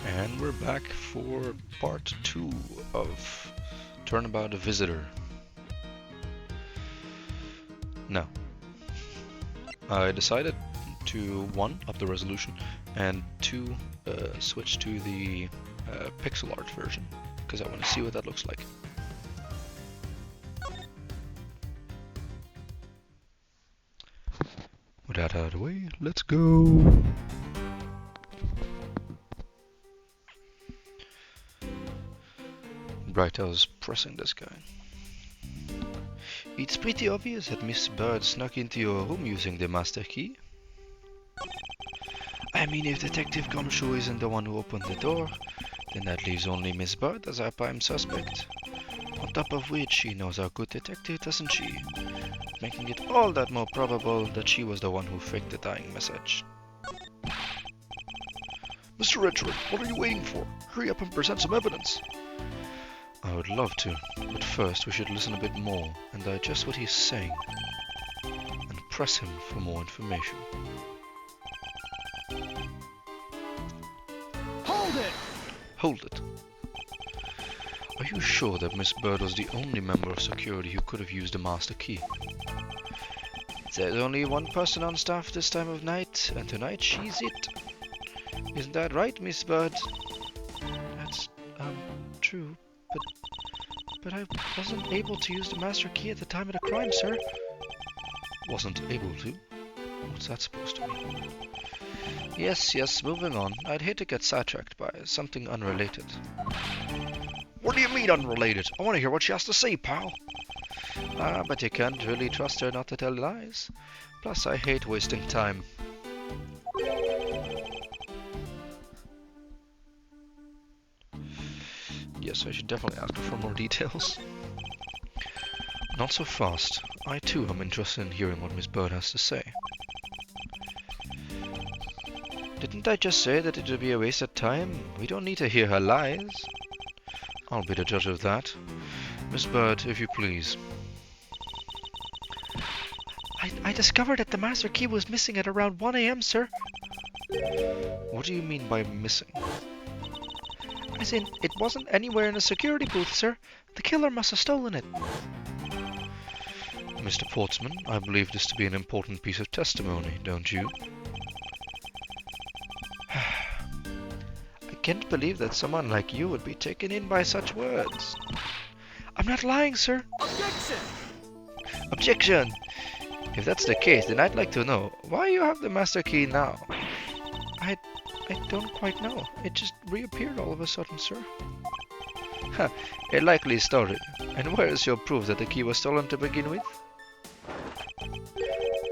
And we're back for part 2 of Turnabout a Visitor. Now, I decided to 1. Up the resolution, and 2. Switch to the pixel art version, because I want to see what that looks like. With that out of the way, let's go! Right, I was pressing this guy. It's pretty obvious that Miss Bird snuck into your room using the master key. I mean, if Detective Gumshoe isn't the one who opened the door, then that leaves only Miss Bird as our prime suspect. On top of which, she knows our good detective, doesn't she? Making it all that more probable that she was the one who faked the dying message. Mr. Edgeworth, what are you waiting for? Hurry up and present some evidence. I would love to, but first we should listen a bit more and digest what he's saying, and press him for more information. Hold it! Hold it. Are you sure that Miss Bird was the only member of security who could have used the master key? There's only one person on staff this time of night, and tonight she's it. Isn't that right, Miss Bird? That's, true, but I wasn't able to use the master key at the time of the crime, sir. Wasn't able to? What's that supposed to mean? Yes, moving on. I'd hate to get sidetracked by something unrelated. What do you mean unrelated? I want to hear what she has to say, pal. But you can't really trust her not to tell lies. Plus, I hate wasting time. Yes, I should definitely ask her for more details. Not so fast. I too am interested in hearing what Miss Bird has to say. Didn't I just say that it would be a waste of time? We don't need to hear her lies. I'll be the judge of that. Miss Bird, if you please. I discovered that the master key was missing at around 1 AM, sir. What do you mean by missing? As in, it wasn't anywhere in the security booth, sir. The killer must have stolen it. Mr. Portsman, I believe this to be an important piece of testimony, don't you? I can't believe that someone like you would be taken in by such words. I'm not lying, sir. Objection! Objection! If that's the case, then I'd like to know why you have the master key now. I don't quite know. It just reappeared all of a sudden, sir. Ha, a likely story. And where is your proof that the key was stolen to begin with?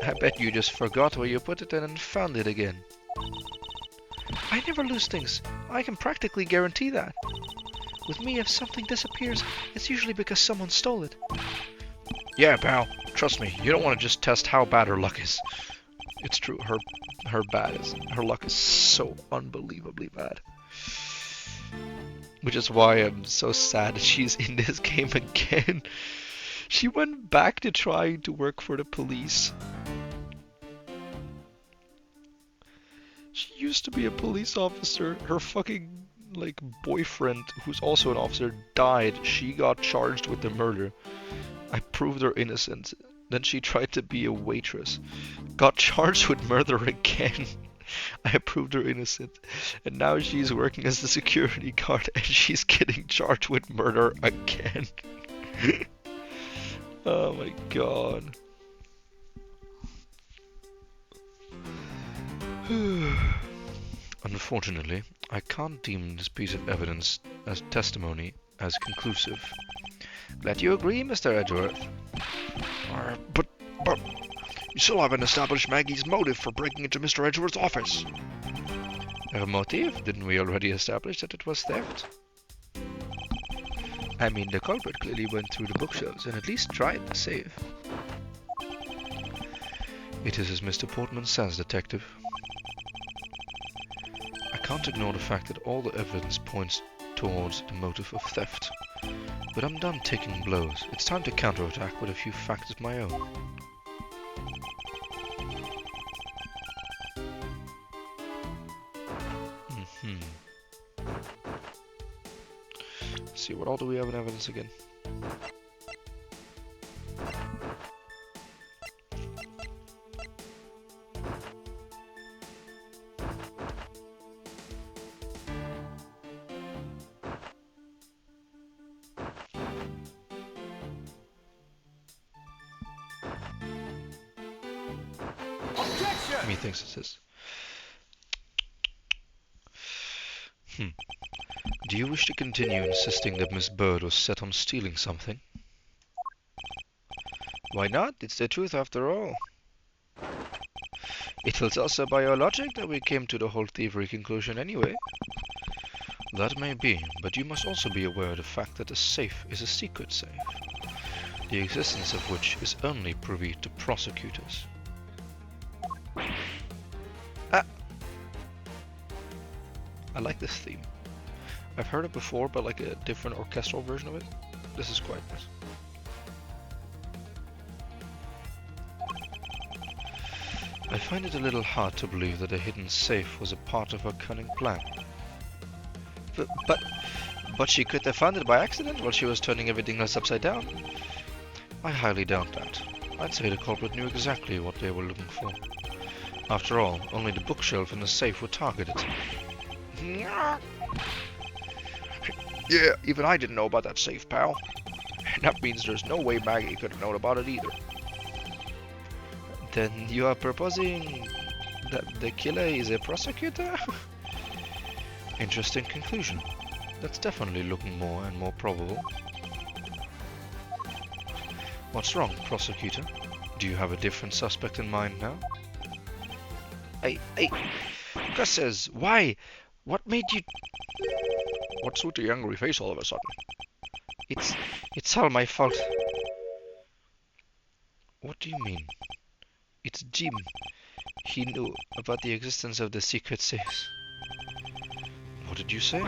I bet you just forgot where you put it and found it again. I never lose things. I can practically guarantee that. With me, if something disappears, it's usually because someone stole it. Yeah, pal. Trust me, you don't want to just test how bad her luck is. It's true, her luck is so unbelievably bad. Which is why I'm so sad that she's in this game again. She went back to trying to work for the police. She used to be a police officer. Her fucking, like, boyfriend, who's also an officer, died. She got charged with the murder. I proved her innocent. Then she tried to be a waitress. Got charged with murder again. I proved her innocent. And now she's working as a security guard and she's getting charged with murder again. Oh my god. Unfortunately, I can't deem this piece of evidence as testimony as conclusive. Glad you agree, Mr. Edgeworth. But you still haven't established Maggie's motive for breaking into Mr. Edgeworth's office. Her motive? Didn't we already establish that it was theft? I mean, the culprit clearly went through the bookshelves and at least tried to save. It is as Mr. Portman says, Detective. I can't ignore the fact that all the evidence points towards the motive of theft. But I'm done taking blows. It's time to counterattack with a few facts of my own. Let's see, what all do we have in evidence again? Methinks it says. Do you wish to continue insisting that Miss Bird was set on stealing something? Why not? It's the truth after all. It was also by your logic that we came to the whole thievery conclusion anyway. That may be, but you must also be aware of the fact that the safe is a secret safe, the existence of which is only privy to prosecutors. I like this theme. I've heard it before, but like a different orchestral version of it. This is quite nice. I find it a little hard to believe that a hidden safe was a part of her cunning plan. But she could have found it by accident while she was turning everything else upside down. I highly doubt that. I'd say the culprit knew exactly what they were looking for. After all, only the bookshelf and the safe were targeted. Yeah, even I didn't know about that safe, pal. That means there's no way Maggie could have known about it either. Then you are proposing that the killer is a prosecutor? Interesting conclusion. That's definitely looking more and more probable. What's wrong, prosecutor? Do you have a different suspect in mind now? Hey, Gus says, why? What made you... What's with the angry face all of a sudden? It's all my fault. What do you mean? It's Jim. He knew about the existence of the secret safes. What did you say?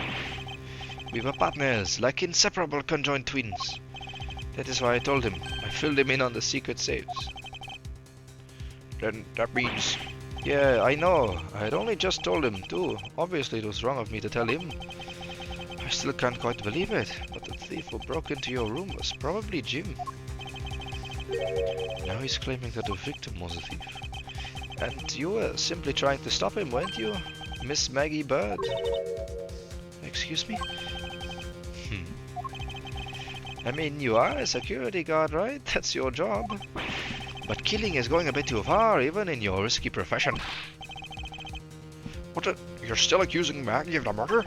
We were partners, like inseparable conjoined twins. That is why I told him. I filled him in on the secret safes. Then that means... Yeah, I know. I had only just told him too. Obviously it was wrong of me to tell him. I still can't quite believe it, but the thief who broke into your room was probably Jim. Now he's claiming that the victim was a thief. And you were simply trying to stop him, weren't you, Miss Maggie Bird? Excuse me? I mean, you are a security guard, right? That's your job. But killing is going a bit too far, even in your risky profession. What? You're still accusing Maggie of the murder?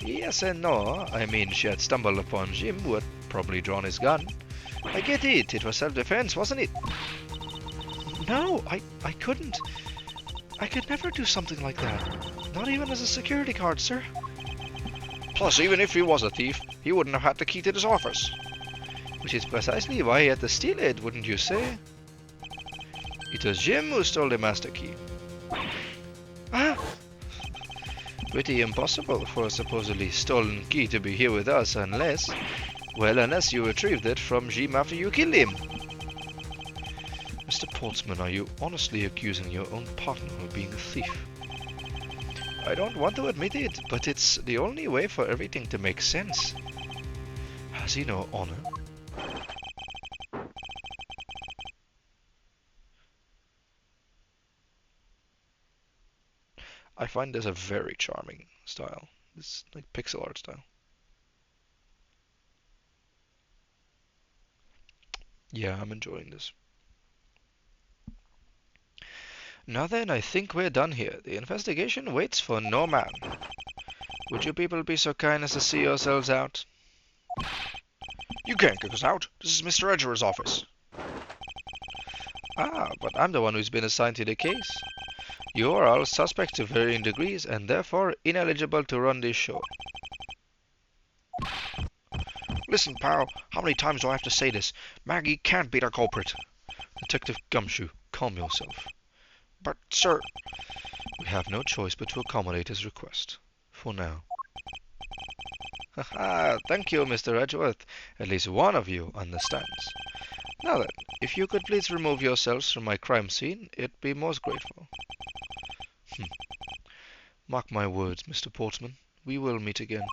Yes and no. I mean, she had stumbled upon Jim, who had probably drawn his gun. I get it. It was self-defense, wasn't it? No, I couldn't. I could never do something like that. Not even as a security guard, sir. Plus, even if he was a thief, he wouldn't have had the key to this office. Which is precisely why he had to steal it, wouldn't you say? It was Jim who stole the master key. Ah! Pretty impossible for a supposedly stolen key to be here with us unless... Well, unless you retrieved it from Jim after you killed him. Mr. Portsman, are you honestly accusing your own partner of being a thief? I don't want to admit it, but it's the only way for everything to make sense. Has he no honor? I find this a very charming style. It's like pixel art style. Yeah, I'm enjoying this. Now then, I think we're done here. The investigation waits for no man. Would you people be so kind as to see yourselves out? You can't kick us out. This is Mr. Edgeworth's office. Ah, but I'm the one who's been assigned to the case. You are all suspects to varying degrees and therefore ineligible to run this show. Listen, pal, how many times do I have to say this? Maggie can't be the culprit. Detective Gumshoe, calm yourself. But, sir... We have no choice but to accommodate his request. For now. Haha, thank you, Mr. Edgeworth. At least one of you understands. Now then, if you could please remove yourselves from my crime scene, it'd be most grateful. Mark my words, Mr. Portsman. We will meet again.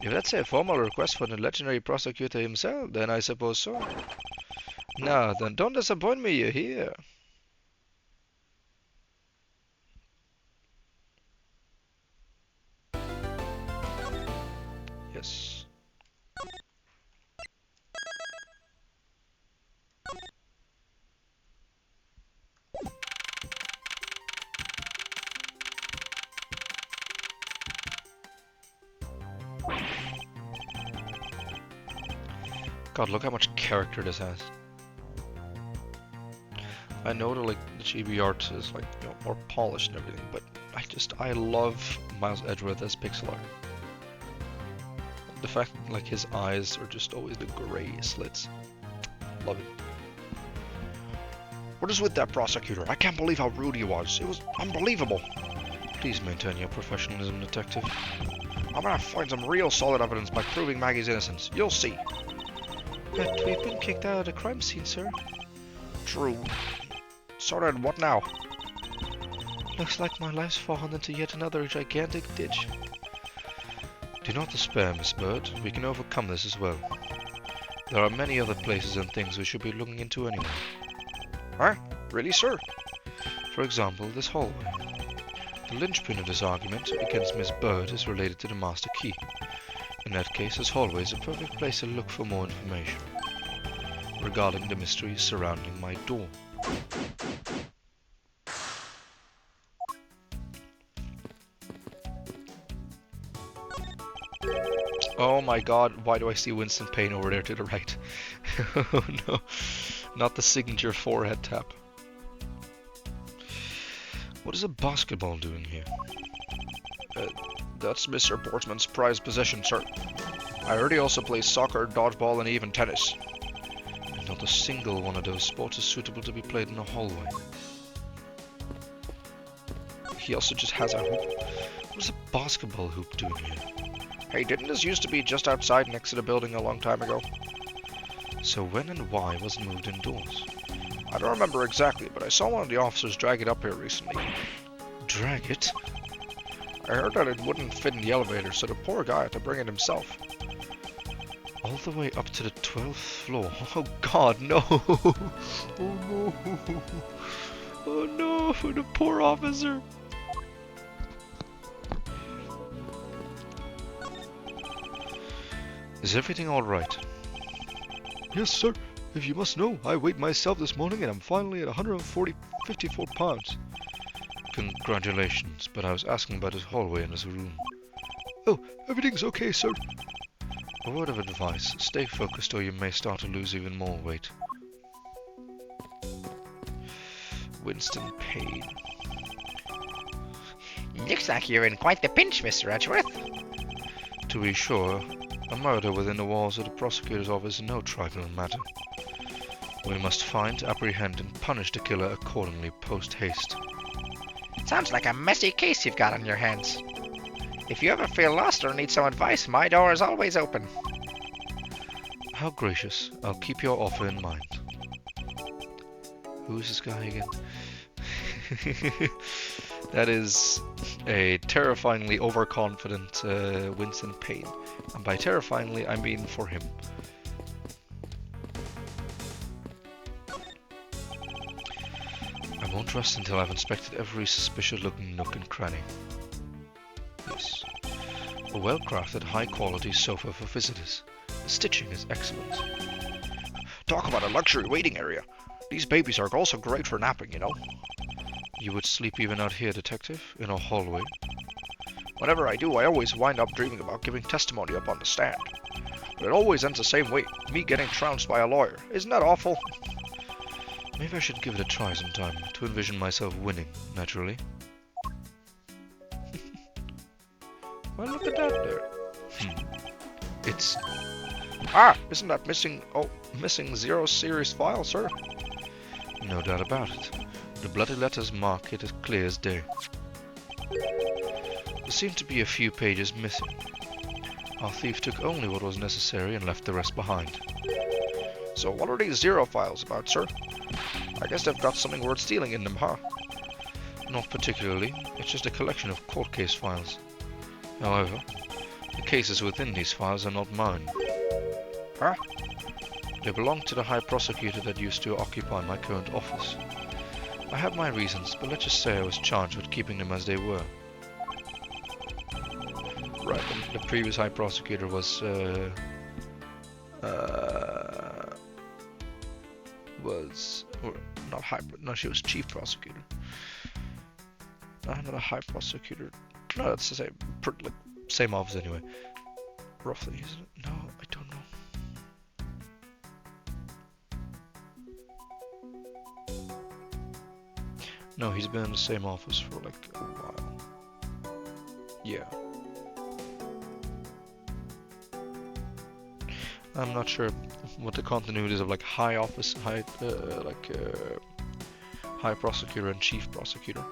If that's a formal request from the legendary prosecutor himself, then I suppose so. Now, then don't disappoint me, you hear? Yes. God, look how much character this has. I know that like the chibi art is like, you know, more polished and everything, but I love Miles Edgeworth as pixel art. The fact that like his eyes are just always the grey slits. Love it. What is with that prosecutor? I can't believe how rude he was. It was unbelievable. Please maintain your professionalism, detective. I'm gonna find some real solid evidence by proving Maggie's innocence. You'll see. But we've been kicked out of the crime scene, sir. True. So then, what now? Looks like my life's fallen into yet another gigantic ditch. Do not despair, Miss Bird. We can overcome this as well. There are many other places and things we should be looking into anyway. Huh? Really, sir? For example, this hallway. The linchpin of this argument against Miss Bird is related to the master key. In that case, this hallway is a perfect place to look for more information regarding the mysteries surrounding my door. Oh my god, why do I see Winston Payne over there to the right? Oh no, not the signature forehead tap. What is a basketball doing here? That's Mr. Portsman's prized possession, sir. I heard he also plays soccer, dodgeball, and even tennis. And not a single one of those sports is suitable to be played in a hallway. He also just has a hoop. What is a basketball hoop doing here? Hey, didn't this used to be just outside next to the building a long time ago? So when and why was it moved indoors? I don't remember exactly, but I saw one of the officers drag it up here recently. Drag it? I heard that it wouldn't fit in the elevator, so the poor guy had to bring it himself. All the way up to the 12th floor. Oh god, no! Oh no! Oh no, for the poor officer! Is everything alright? Yes, sir. If you must know, I weighed myself this morning and I'm finally at 54 pounds. Congratulations, but I was asking about his hallway and his room. Oh, everything's okay, sir. A word of advice, stay focused or you may start to lose even more weight. Winston Payne. Looks like you're in quite the pinch, Mr. Edgeworth. To be sure, a murder within the walls of the prosecutor's office is no trifling matter. We must find, apprehend, and punish the killer accordingly post-haste. Sounds like a messy case you've got on your hands. If you ever feel lost or need some advice, my door is always open. How gracious. I'll keep your offer in mind. Who's this guy again? That is a terrifyingly overconfident Winston Payne. And by terrifyingly, I mean for him. I won't rest until I've inspected every suspicious-looking nook and cranny. Yes. A well-crafted, high-quality sofa for visitors. The stitching is excellent. Talk about a luxury waiting area. These babies are also great for napping, you know. You would sleep even out here, detective? In a hallway? Whenever I do, I always wind up dreaming about giving testimony up on the stand. But it always ends the same way, me getting trounced by a lawyer. Isn't that awful? Maybe I should give it a try sometime, to envision myself winning, naturally. Well, look at that there. It's... Ah! Isn't that missing 0 series file, sir? No doubt about it. The bloody letters mark it as clear as day. There seem to be a few pages missing. Our thief took only what was necessary and left the rest behind. So what are these 0 files about, sir? I guess they've got something worth stealing in them, huh? Not particularly. It's just a collection of court case files. However, The cases within these files are not mine. Huh? They belong to the High Prosecutor that used to occupy my current office. I have my reasons, but let's just say I was charged with keeping them as they were. Right, and the previous High Prosecutor was not High, no, she was Chief Prosecutor. Not a High Prosecutor. No, that's the same, like, same office anyway. Roughly, isn't it? No, I don't know. No, he's been in the same office for like a while. Yeah. I'm not sure what the continuity is of like High Prosecutor and Chief Prosecutor.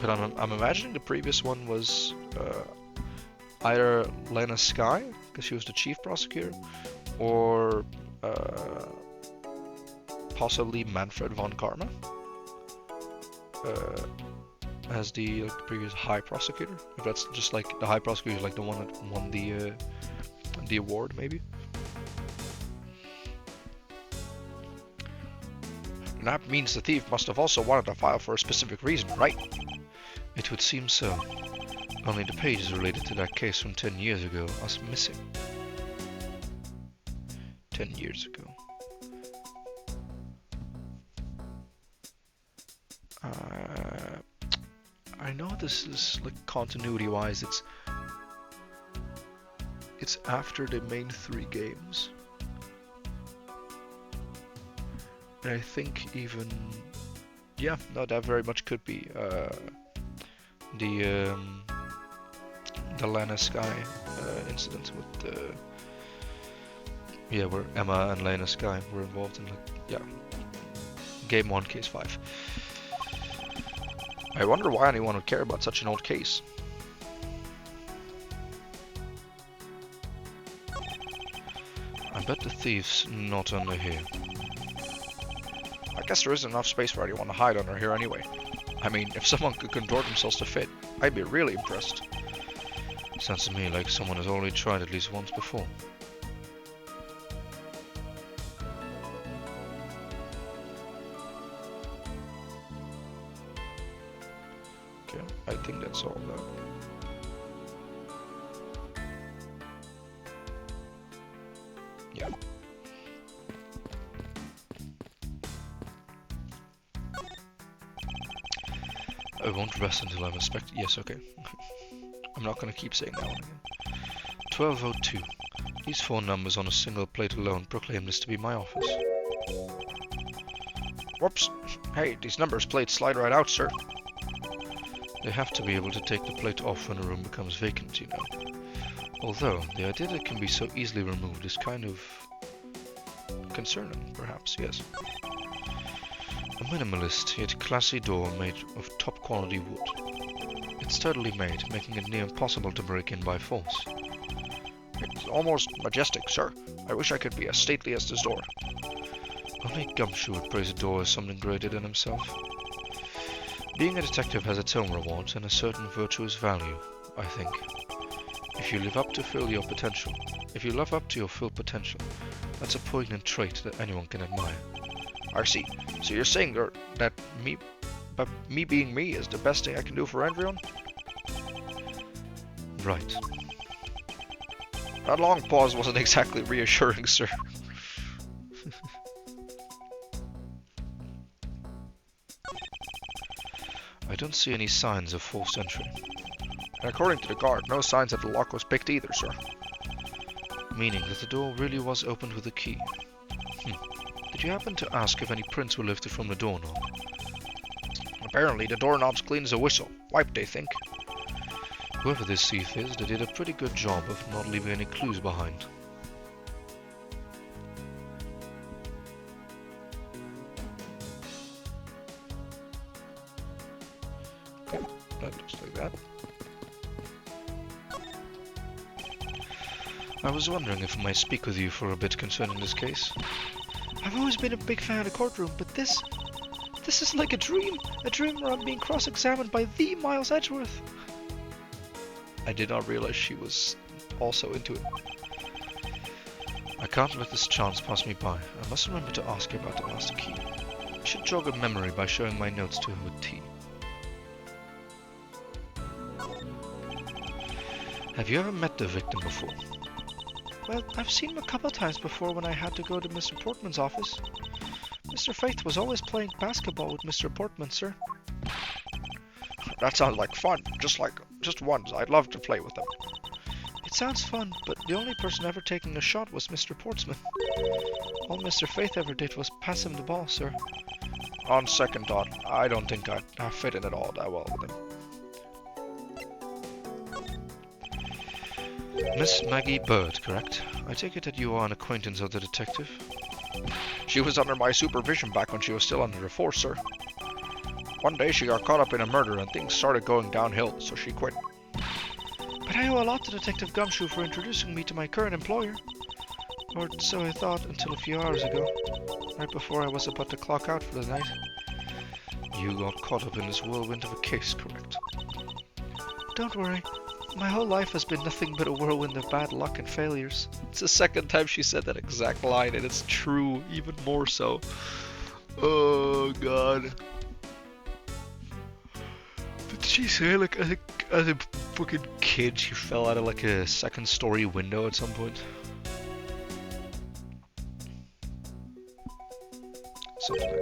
But I'm imagining the previous one was either Lena Skye, because she was the Chief Prosecutor, or possibly Manfred von Karma as the previous High Prosecutor. If that's just like the High Prosecutor is like the one that won the award, maybe. And that means the thief must have also wanted the file for a specific reason, right? It would seem so. Only the pages related to that case from 10 years ago are missing. 10 years ago. I know this is like continuity-wise, it's after the main 3 games. And I think even, yeah, no, that very much could be the Lena Skye incident with yeah, where Emma and Lena Skye were involved in, like, yeah, game 1, case 5. I wonder why anyone would care about such an old case. I bet the thief's not under here. I guess there isn't enough space for anyone to hide under here anyway. I mean, if someone could contort themselves to fit, I'd be really impressed. Sounds to me like someone has already tried at least once before. Okay, I think that's all though. Yeah. I won't rest until I've inspected. Yes, okay. I'm not gonna keep saying that one again. 1202. These 4 numbers on a single plate alone proclaim this to be my office. Whoops. Hey, these numbers plates slide right out, sir. They have to be able to take the plate off when a room becomes vacant, you know. Although, the idea that it can be so easily removed is kind of concerning, perhaps, yes. A minimalist, yet classy door made of top quality wood. It's sturdily made, making it near impossible to break in by force. It's almost majestic, sir. I wish I could be as stately as this door. Only Gumshoe would praise a door as something greater than himself. Being a detective has its own rewards and a certain virtuous value, I think. If you live up to your full potential, that's a poignant trait that anyone can admire. I see. So you're saying that me being me is the best thing I can do for everyone? Right. That long pause wasn't exactly reassuring, sir. I don't see any signs of forced entry. And according to the guard, no signs that the lock was picked either, sir. Meaning that the door really was opened with a key. Did you happen to ask if any prints were lifted from the doorknob? Apparently the doorknob's clean as a whistle. Wiped, they think. Whoever this thief is, they did a pretty good job of not leaving any clues behind. Okay, that looks like that. I was wondering if I might speak with you for a bit concerning this case. I've always been a big fan of the courtroom, but this is like a dream where I'm being cross-examined by the Miles Edgeworth. I did not realize she was also into it. I can't let this chance pass me by. I must remember to ask her about the master key. I should jog her memory by showing my notes to her with tea. Have you ever met the victim before? Well, I've seen him a couple times before when I had to go to Mr. Portman's office. Mr. Faith was always playing basketball with Mr. Portman, sir. That sounds like fun. Just once. I'd love to play with them. It sounds fun, but the only person ever taking a shot was Mr. Portsman. All Mr. Faith ever did was pass him the ball, sir. On second thought, I don't think I fit in at all that well with him. Miss Maggie Bird, correct? I take it that you are an acquaintance of the detective? She was under my supervision back when she was still under the force, sir. One day she got caught up in a murder and things started going downhill, so she quit. But I owe a lot to Detective Gumshoe for introducing me to my current employer. Or so I thought until a few hours ago, right before I was about to clock out for the night. You got caught up in this whirlwind of a case, correct? Don't worry. My whole life has been nothing but a whirlwind of bad luck and failures. It's the second time she said that exact line, and it's true, even more so. Oh, God. Did she say, like, as a fucking kid, she fell out of, like, a second-story window at some point? Something like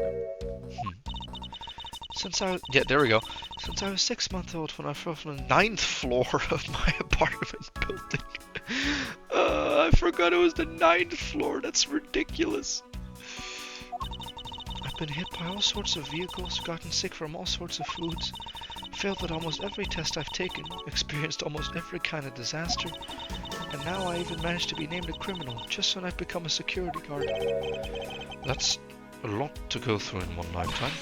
that. Yeah, there we go. Since I was 6 months old when I fell from the 9th floor of my apartment building. I forgot it was the 9th floor. That's ridiculous. I've been hit by all sorts of vehicles, gotten sick from all sorts of foods, failed at almost every test I've taken, experienced almost every kind of disaster, and now I even managed to be named a criminal just when I've become a security guard. That's a lot to go through in one lifetime.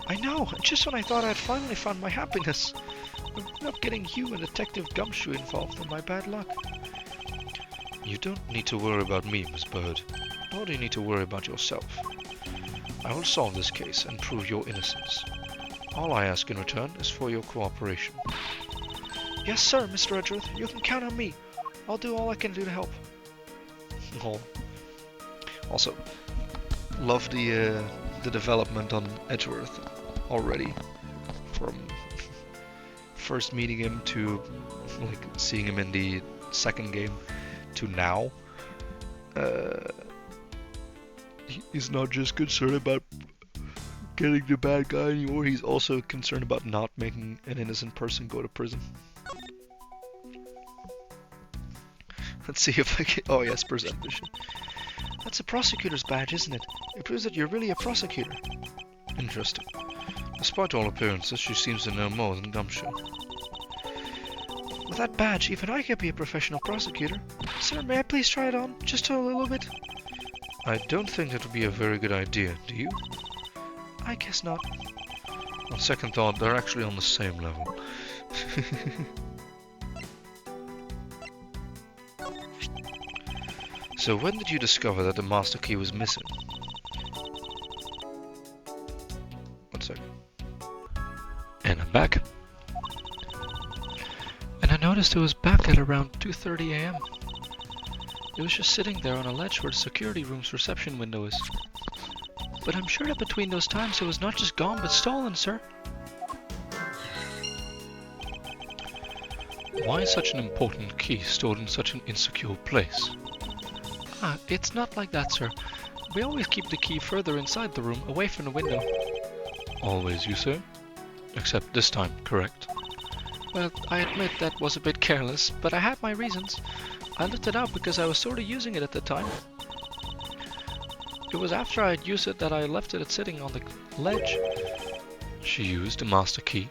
I know, just when I thought I'd finally found my happiness. Not getting you and Detective Gumshoe involved in my bad luck. You don't need to worry about me, Miss Bird, nor do you need to worry about yourself. I will solve this case and prove your innocence. All I ask in return is for your cooperation. Yes, sir, Mr. Edgeworth. You can count on me. I'll do all I can do to help. Oh. Also, love the development on Edgeworth already. From first meeting him to like seeing him in the second game to now. He's not just concerned about getting the bad guy anymore, he's also concerned about not making an innocent person go to prison. Let's see if I can... Oh yes, present mission. That's a prosecutor's badge, isn't it? It proves that you're really a prosecutor. Interesting. Despite all appearances, she seems to know more than Gumshoe. With that badge, even I could be a professional prosecutor. Sir, may I please try it on? Just a little bit? I don't think that would be a very good idea, do you? I guess not. On second thought, they're actually on the same level. So when did you discover that the master key was missing? One second. And I'm back. And I noticed it was back at around 2:30 a.m. It was just sitting there on a ledge where the security room's reception window is. But I'm sure that between those times it was not just gone but stolen, sir. Why is such an important key stored in such an insecure place? Ah, it's not like that, sir. We always keep the key further inside the room, away from the window. Always, you say? Except this time, correct? Well, I admit that was a bit careless, but I had my reasons. I left it out because I was sort of using it at the time. It was after I had used it that I left it sitting on the ledge. She used the master key.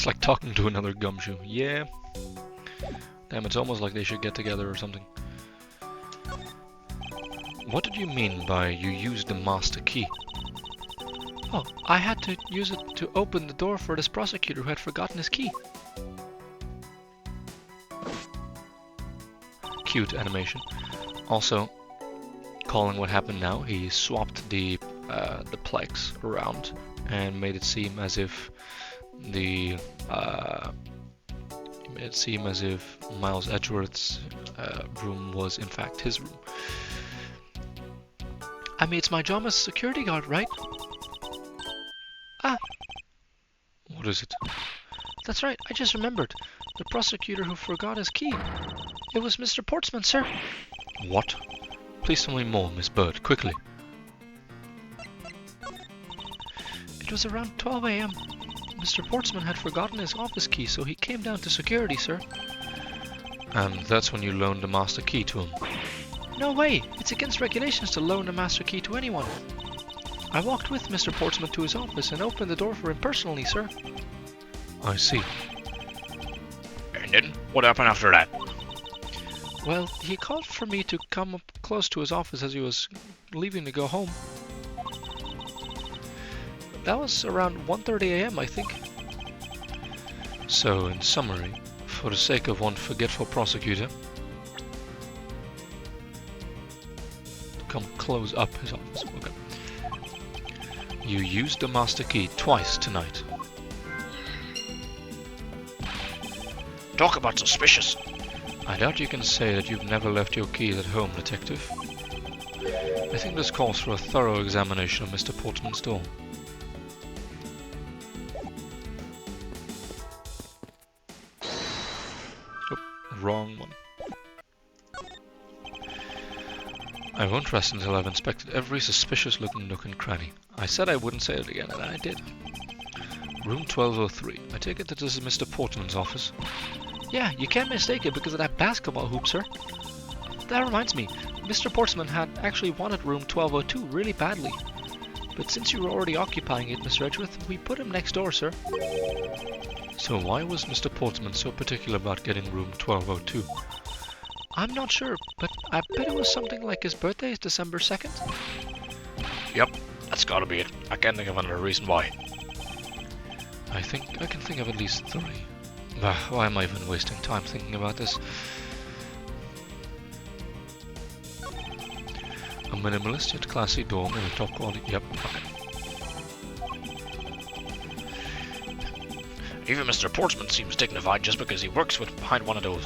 It's like talking to another gumshoe. Yeah. Damn, it's almost like they should get together or something. What did you mean by you used the master key? Oh, I had to use it to open the door for this prosecutor who had forgotten his key. Cute animation. Also, calling what happened now, he swapped the plaques around and made it seem as if Miles Edgeworth's room was in fact his room. I mean, it's my job as a security guard, right? Ah, What is it? that's right, I just remembered. The prosecutor who forgot his key. It was Mr. Portsman, sir. What? Please tell me more, Miss Bird, quickly. It was around 12 a.m. Mr. Portsman had forgotten his office key, so he came down to security, sir. And that's when you loaned the master key to him. No way! It's against regulations to loan a master key to anyone. I walked with Mr. Portsman to his office and opened the door for him personally, sir. I see. And then, what happened after that? Well, he called for me to come up close to his office as he was leaving to go home. That was around 1:30 a.m., I think. So, in summary, for the sake of one forgetful prosecutor, come close up his office. Okay. You used the master key twice tonight. Talk about suspicious. I doubt you can say that you've never left your keys at home, Detective. I think this calls for a thorough examination of Mr. Portsman's door. Oh, wrong one. I won't rest until I've inspected every suspicious-looking nook and cranny. I said I wouldn't say it again, and I did. Room 1203. I take it that this is Mr. Portman's office. Yeah, you can't mistake it because of that basketball hoop, sir. That reminds me, Mr. Portsman had actually wanted room 1202 really badly. But since you were already occupying it, Mr. Edgeworth, we put him next door, sir. So why was Mr. Portsman so particular about getting room 1202? I'm not sure, but I bet it was something like his birthday is December 2nd. Yep, that's gotta be it. I can't think of another reason why. I think I can think of at least 3. Why am I even wasting time thinking about this? A minimalist yet classy dorm in a top quality. Yep, okay. Even Mr. Portsman seems dignified just because he works behind one of those.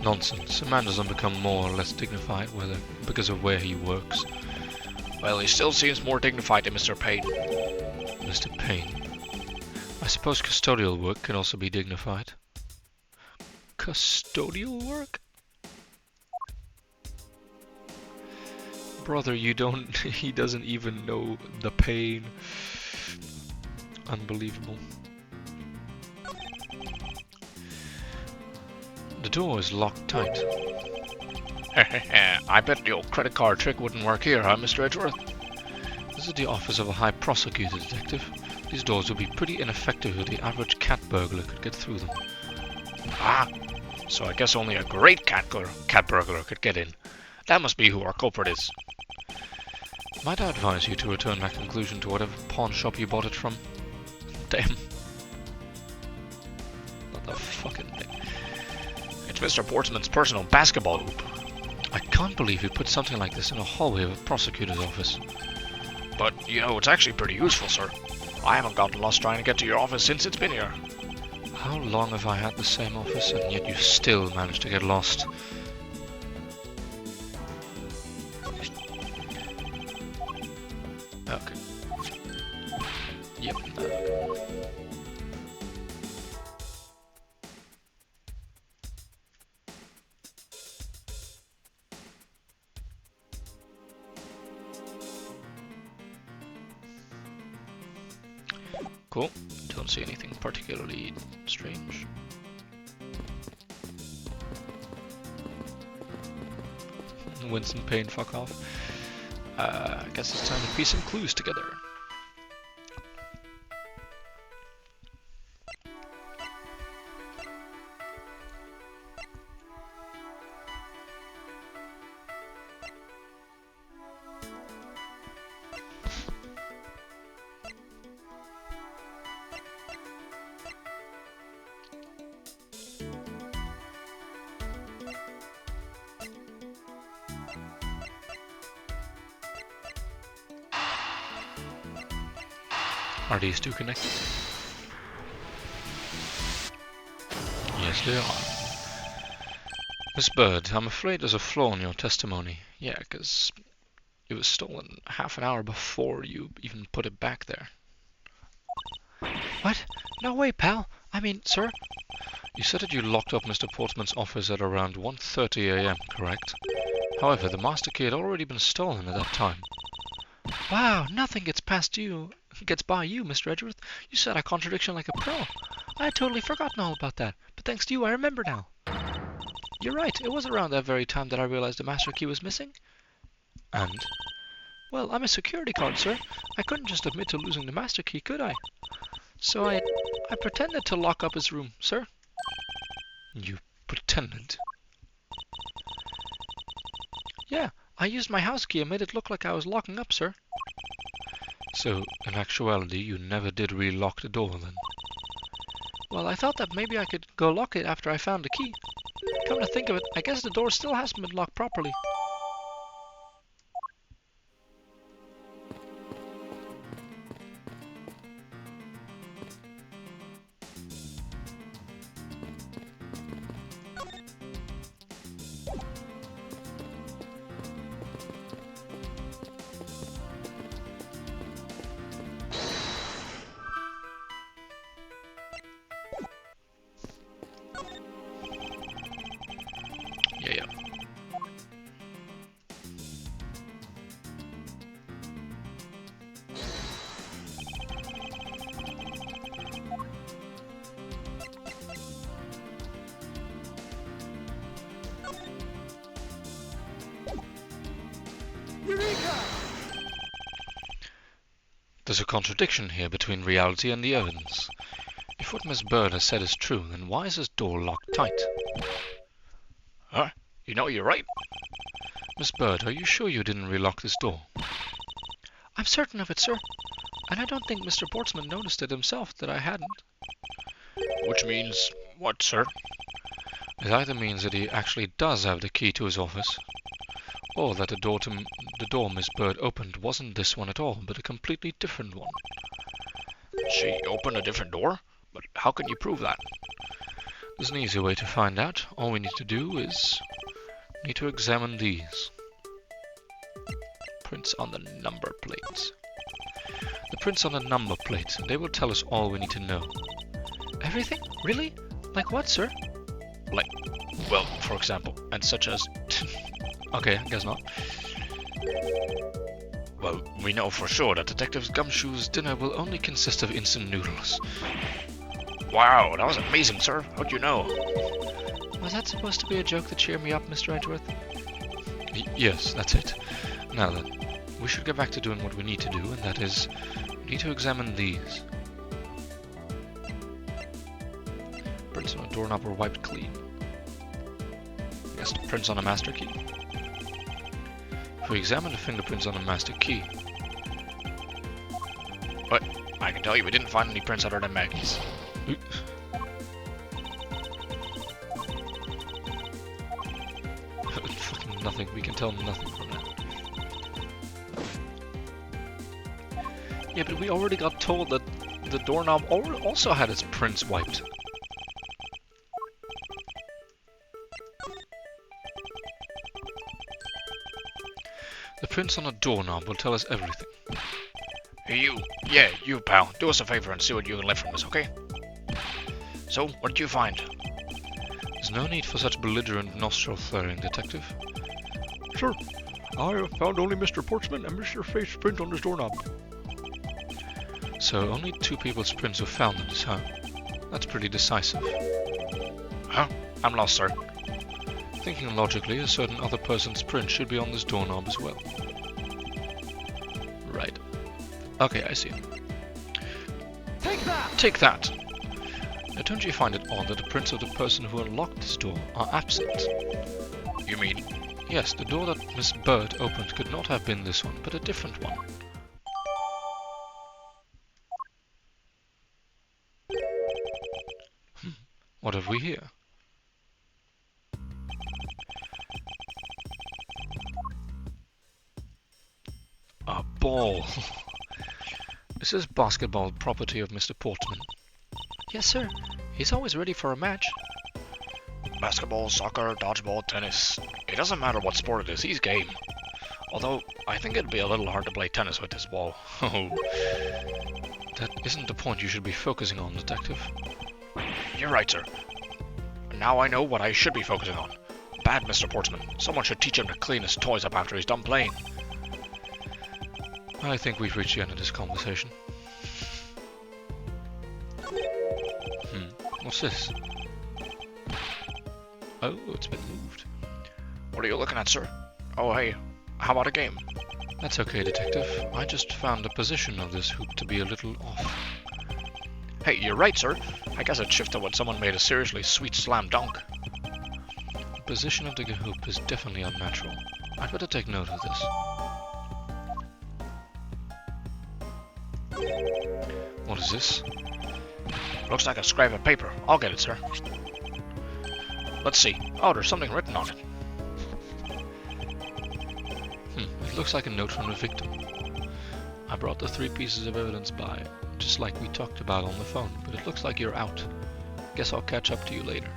Nonsense. A man doesn't become more or less dignified because of where he works. Well, he still seems more dignified than Mr. Payne. Mr. Payne. I suppose custodial work can also be dignified. Custodial work? Brother, you don't... he doesn't even know the pain. Unbelievable. The door is locked tight. I bet the old credit card trick wouldn't work here, huh, Mr. Edgeworth? This is the office of a high prosecutor, Detective. These doors would be pretty ineffective if the average cat burglar could get through them. Ah, so I guess only a great cat burglar could get in. That must be who our culprit is. Might I advise you to return that conclusion to whatever pawn shop you bought it from? Damn. What the fucking thing. It's Mr. Portsman's personal basketball hoop. I can't believe you put something like this in a hallway of a prosecutor's office. But, you know, it's actually pretty useful, sir. I haven't gotten lost trying to get to your office since it's been here. How long have I had the same office and yet you still managed to get lost? Okay. Yep. Cool. Don't see anything particularly strange. Winston Payne, fuck off. I guess it's time to piece some clues together. Are these two connected? Yes, they are. Miss Bird, I'm afraid there's a flaw in your testimony. Yeah, because it was stolen half an hour before you even put it back there. What? No way, pal. I mean, sir. You said that you locked up Mr. Portsman's office at around 1:30 a.m., correct? However, the master key had already been stolen at that time. Wow, nothing gets by you, Mr. Edgeworth. You said a contradiction like a pro. I had totally forgotten all about that, but thanks to you, I remember now. You're right, it was around that very time that I realized the master key was missing. And? Well, I'm a security guard, sir. I couldn't just admit to losing the master key, could I? So I pretended to lock up his room, sir. You pretended? Yeah, I used my house key and made it look like I was locking up, sir. So, in actuality, you never did relock the door then? Well, I thought that maybe I could go lock it after I found the key. Come to think of it, I guess the door still hasn't been locked properly. Yeah. There's a contradiction here between reality and the evidence. If what Miss Bird has said is true, then why is this door locked tight? Huh? You know you're right. Miss Bird, are you sure you didn't relock this door? I'm certain of it, sir. And I don't think Mr. Portsman noticed it himself that I hadn't. Which means what, sir? It either means that he actually does have the key to his office, or that the door Miss Bird opened wasn't this one at all, but a completely different one. She opened a different door? But how can you prove that? There's an easy way to find out. All we need to do is examine these prints on the number plate. The prints on the number plate, they will tell us all we need to know. Everything? Really? Like what, sir? Like, well, for example, and such as... Okay, I guess not. Well, we know for sure that Detective Gumshoe's dinner will only consist of instant noodles. Wow, that was amazing, sir. How'd you know? Was that supposed to be a joke to cheer me up, Mr. Edgeworth? Yes, that's it. Now then, we should get back to doing what we need to do, and that is, we need to examine these. Prints on a doorknob were wiped clean. I guess the prints on a master key. If we examine the fingerprints on the master key... But I can tell you we didn't find any prints other than Maggie's. Fucking nothing. We can tell nothing from that. Yeah, but we already got told that the doorknob also had its prints wiped. The prints on a doorknob will tell us everything. Hey, you. Yeah, you, pal. Do us a favor and see what you can lift from this, okay? So, what did you find? There's no need for such belligerent nostril flaring, Detective. Sure. I found only Mr. Portsman and Mr. Faith's print on his doorknob. So only two people's prints were found on this, huh? That's pretty decisive. Huh? I'm lost, sir. Thinking logically, a certain other person's print should be on this doorknob as well. Right. Okay, I see. Take that! Take that! Now don't you find it odd that the prints of the person who unlocked this door are absent? You mean? Yes, the door that Miss Bird opened could not have been this one, but a different one. What have we here? A ball. Is this basketball property of Mr. Portman? Yes, sir. He's always ready for a match. Basketball, soccer, dodgeball, tennis. It doesn't matter what sport it is, he's game. Although, I think it'd be a little hard to play tennis with this ball. Oh, that isn't the point you should be focusing on, Detective. You're right, sir. Now I know what I should be focusing on. Bad Mr. Portsman. Someone should teach him to clean his toys up after he's done playing. I think we've reached the end of this conversation. What's this? Oh, it's been moved. What are you looking at, sir? Oh, hey. How about a game? That's okay, Detective. I just found the position of this hoop to be a little off. Hey, you're right, sir. I guess it shifted when someone made a seriously sweet slam dunk. The position of the hoop is definitely unnatural. I'd better take note of this. What is this? Looks like a scrap of paper. I'll get it, sir. Let's see. Oh, there's something written on it. It looks like a note from the victim. I brought the 3 pieces of evidence by, just like we talked about on the phone, but it looks like you're out. Guess I'll catch up to you later.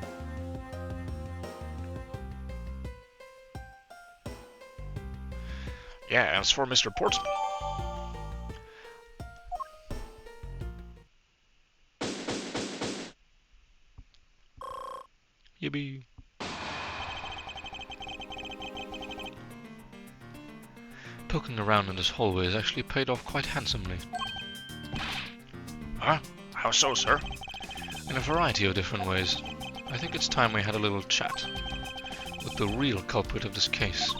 Yeah, as for Mr. Portsman. Yippee. Poking around in this hallway has actually paid off quite handsomely. Huh? How so, sir? In a variety of different ways. I think it's time we had a little chat with the real culprit of this case.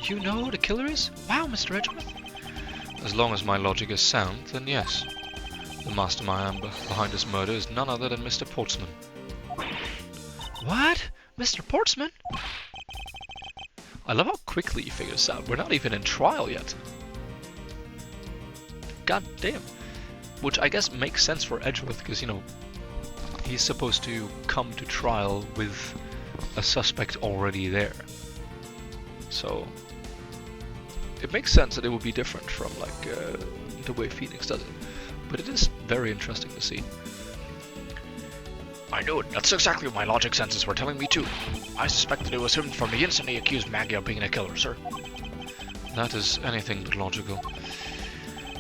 You know who the killer is? Wow, Mr. Edgeworth. As long as my logic is sound, then yes. The mastermind behind this murder is none other than Mr. Portsman. What? Mr. Portsman? I love how quickly you figure this out. We're not even in trial yet. God damn. Which I guess makes sense for Edgeworth, because, you know, he's supposed to come to trial with a suspect already there. So it makes sense that it would be different from, like, the way Phoenix does it. But it is very interesting to see. I knew it. That's exactly what my logic senses were telling me too. I suspected it was him from the instant he accused Maggie of being a killer, sir. That is anything but logical.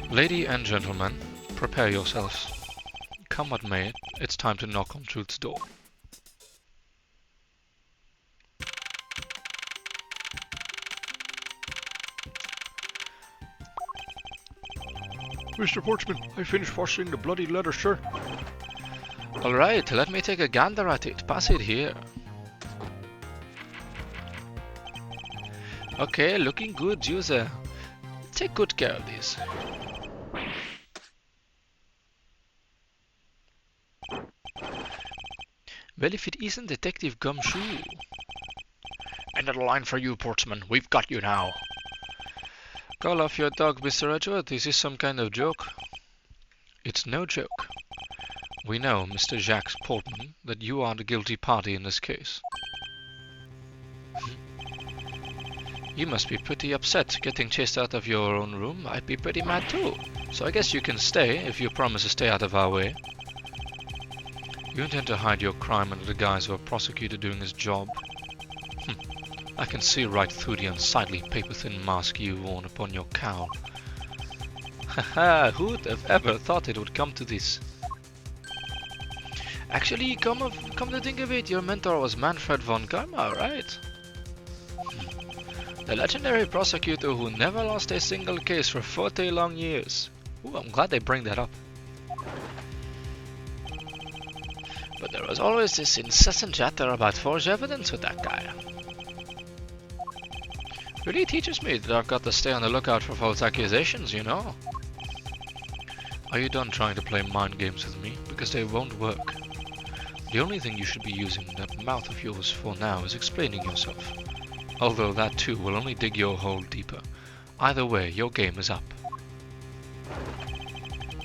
Lady and gentlemen, prepare yourselves. Come what may, it's time to knock on truth's door. Mr. Portsman, I finished washing the bloody letter, sir. Alright, let me take a gander at it. Pass it here. Okay, looking good, user. Take good care of these. Well, if it isn't Detective Gumshoe. End of the line for you, Portsman. We've got you now. Call off your dog, Mr. Edgeworth. Is this some kind of joke? It's no joke. We know, Mr. Jacques Portman, that you are the guilty party in this case. You must be pretty upset getting chased out of your own room. I'd be pretty mad too. So I guess you can stay if you promise to stay out of our way. You intend to hide your crime under the guise of a prosecutor doing his job. I can see right through the unsightly paper-thin mask you've worn upon your cowl. Haha, who'd have ever thought it would come to this? Actually, come to think of it, your mentor was Manfred von Karma, right? The legendary prosecutor who never lost a single case for 40 long years. Ooh, I'm glad they bring that up. But there was always this incessant chatter about forged evidence with that guy. Really teaches me that I've got to stay on the lookout for false accusations, you know. Are you done trying to play mind games with me? Because they won't work. The only thing you should be using that mouth of yours for now is explaining yourself. Although that too will only dig your hole deeper. Either way, your game is up.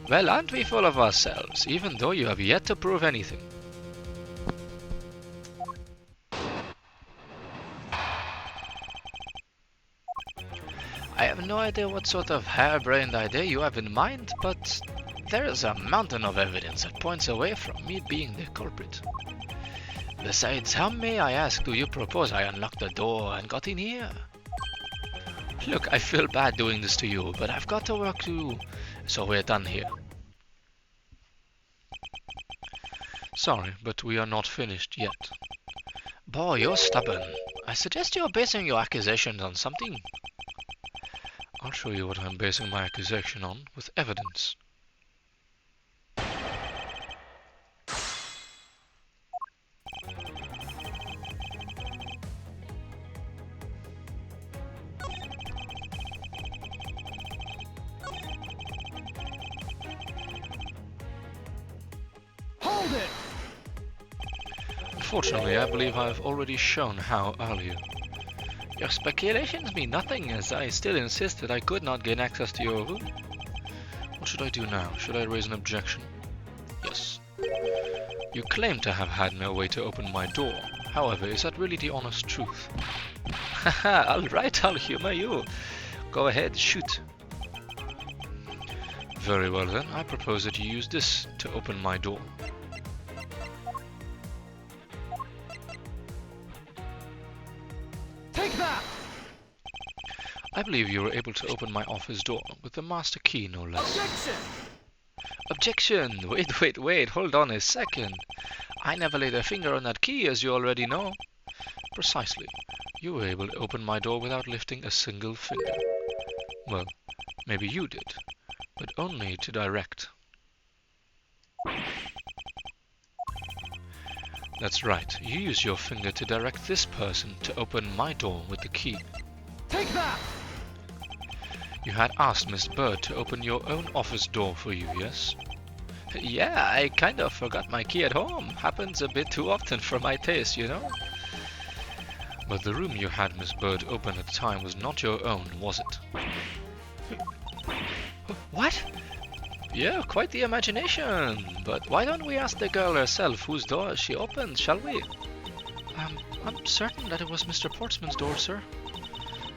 Well, aren't we full of ourselves, even though you have yet to prove anything? I have have no idea what sort of harebrained idea you have in mind, but there is a mountain of evidence that points away from me being the culprit. Besides, how, may I ask, do you propose I unlocked the door and got in here? Look, I feel bad doing this to you, but I've got to work too, so we're done here. Sorry, but we are not finished yet. Boy, you're stubborn. I suggest you're basing your accusations on something. I'll show you what I'm basing my accusation on, with evidence. Hold it! Unfortunately, I believe I've already shown how earlier. Your speculations mean nothing, as I still insist that I could not gain access to your room. What should I do now? Should I raise an objection? Yes. You claim to have had no way to open my door. However, is that really the honest truth? Haha, alright, I'll humor you. Go ahead, shoot. Very well then, I propose that you use this to open my door. Take that! I believe you were able to open my office door with the master key, no less. Objection! Objection! Wait, hold on a second. I never laid a finger on that key, as you already know. Precisely. You were able to open my door without lifting a single finger. Well, maybe you did, but only to direct. That's right, you use your finger to direct this person to open my door with the key. Take that! You had asked Miss Bird to open your own office door for you, yes? Yeah, I kind of forgot my key at home. Happens a bit too often for my taste, you know? But the room you had Miss Bird open at the time was not your own, was it? What? Yeah, quite the imagination. But why don't we ask the girl herself whose door she opened, shall we? I'm certain that it was Mr. Portsman's door, sir.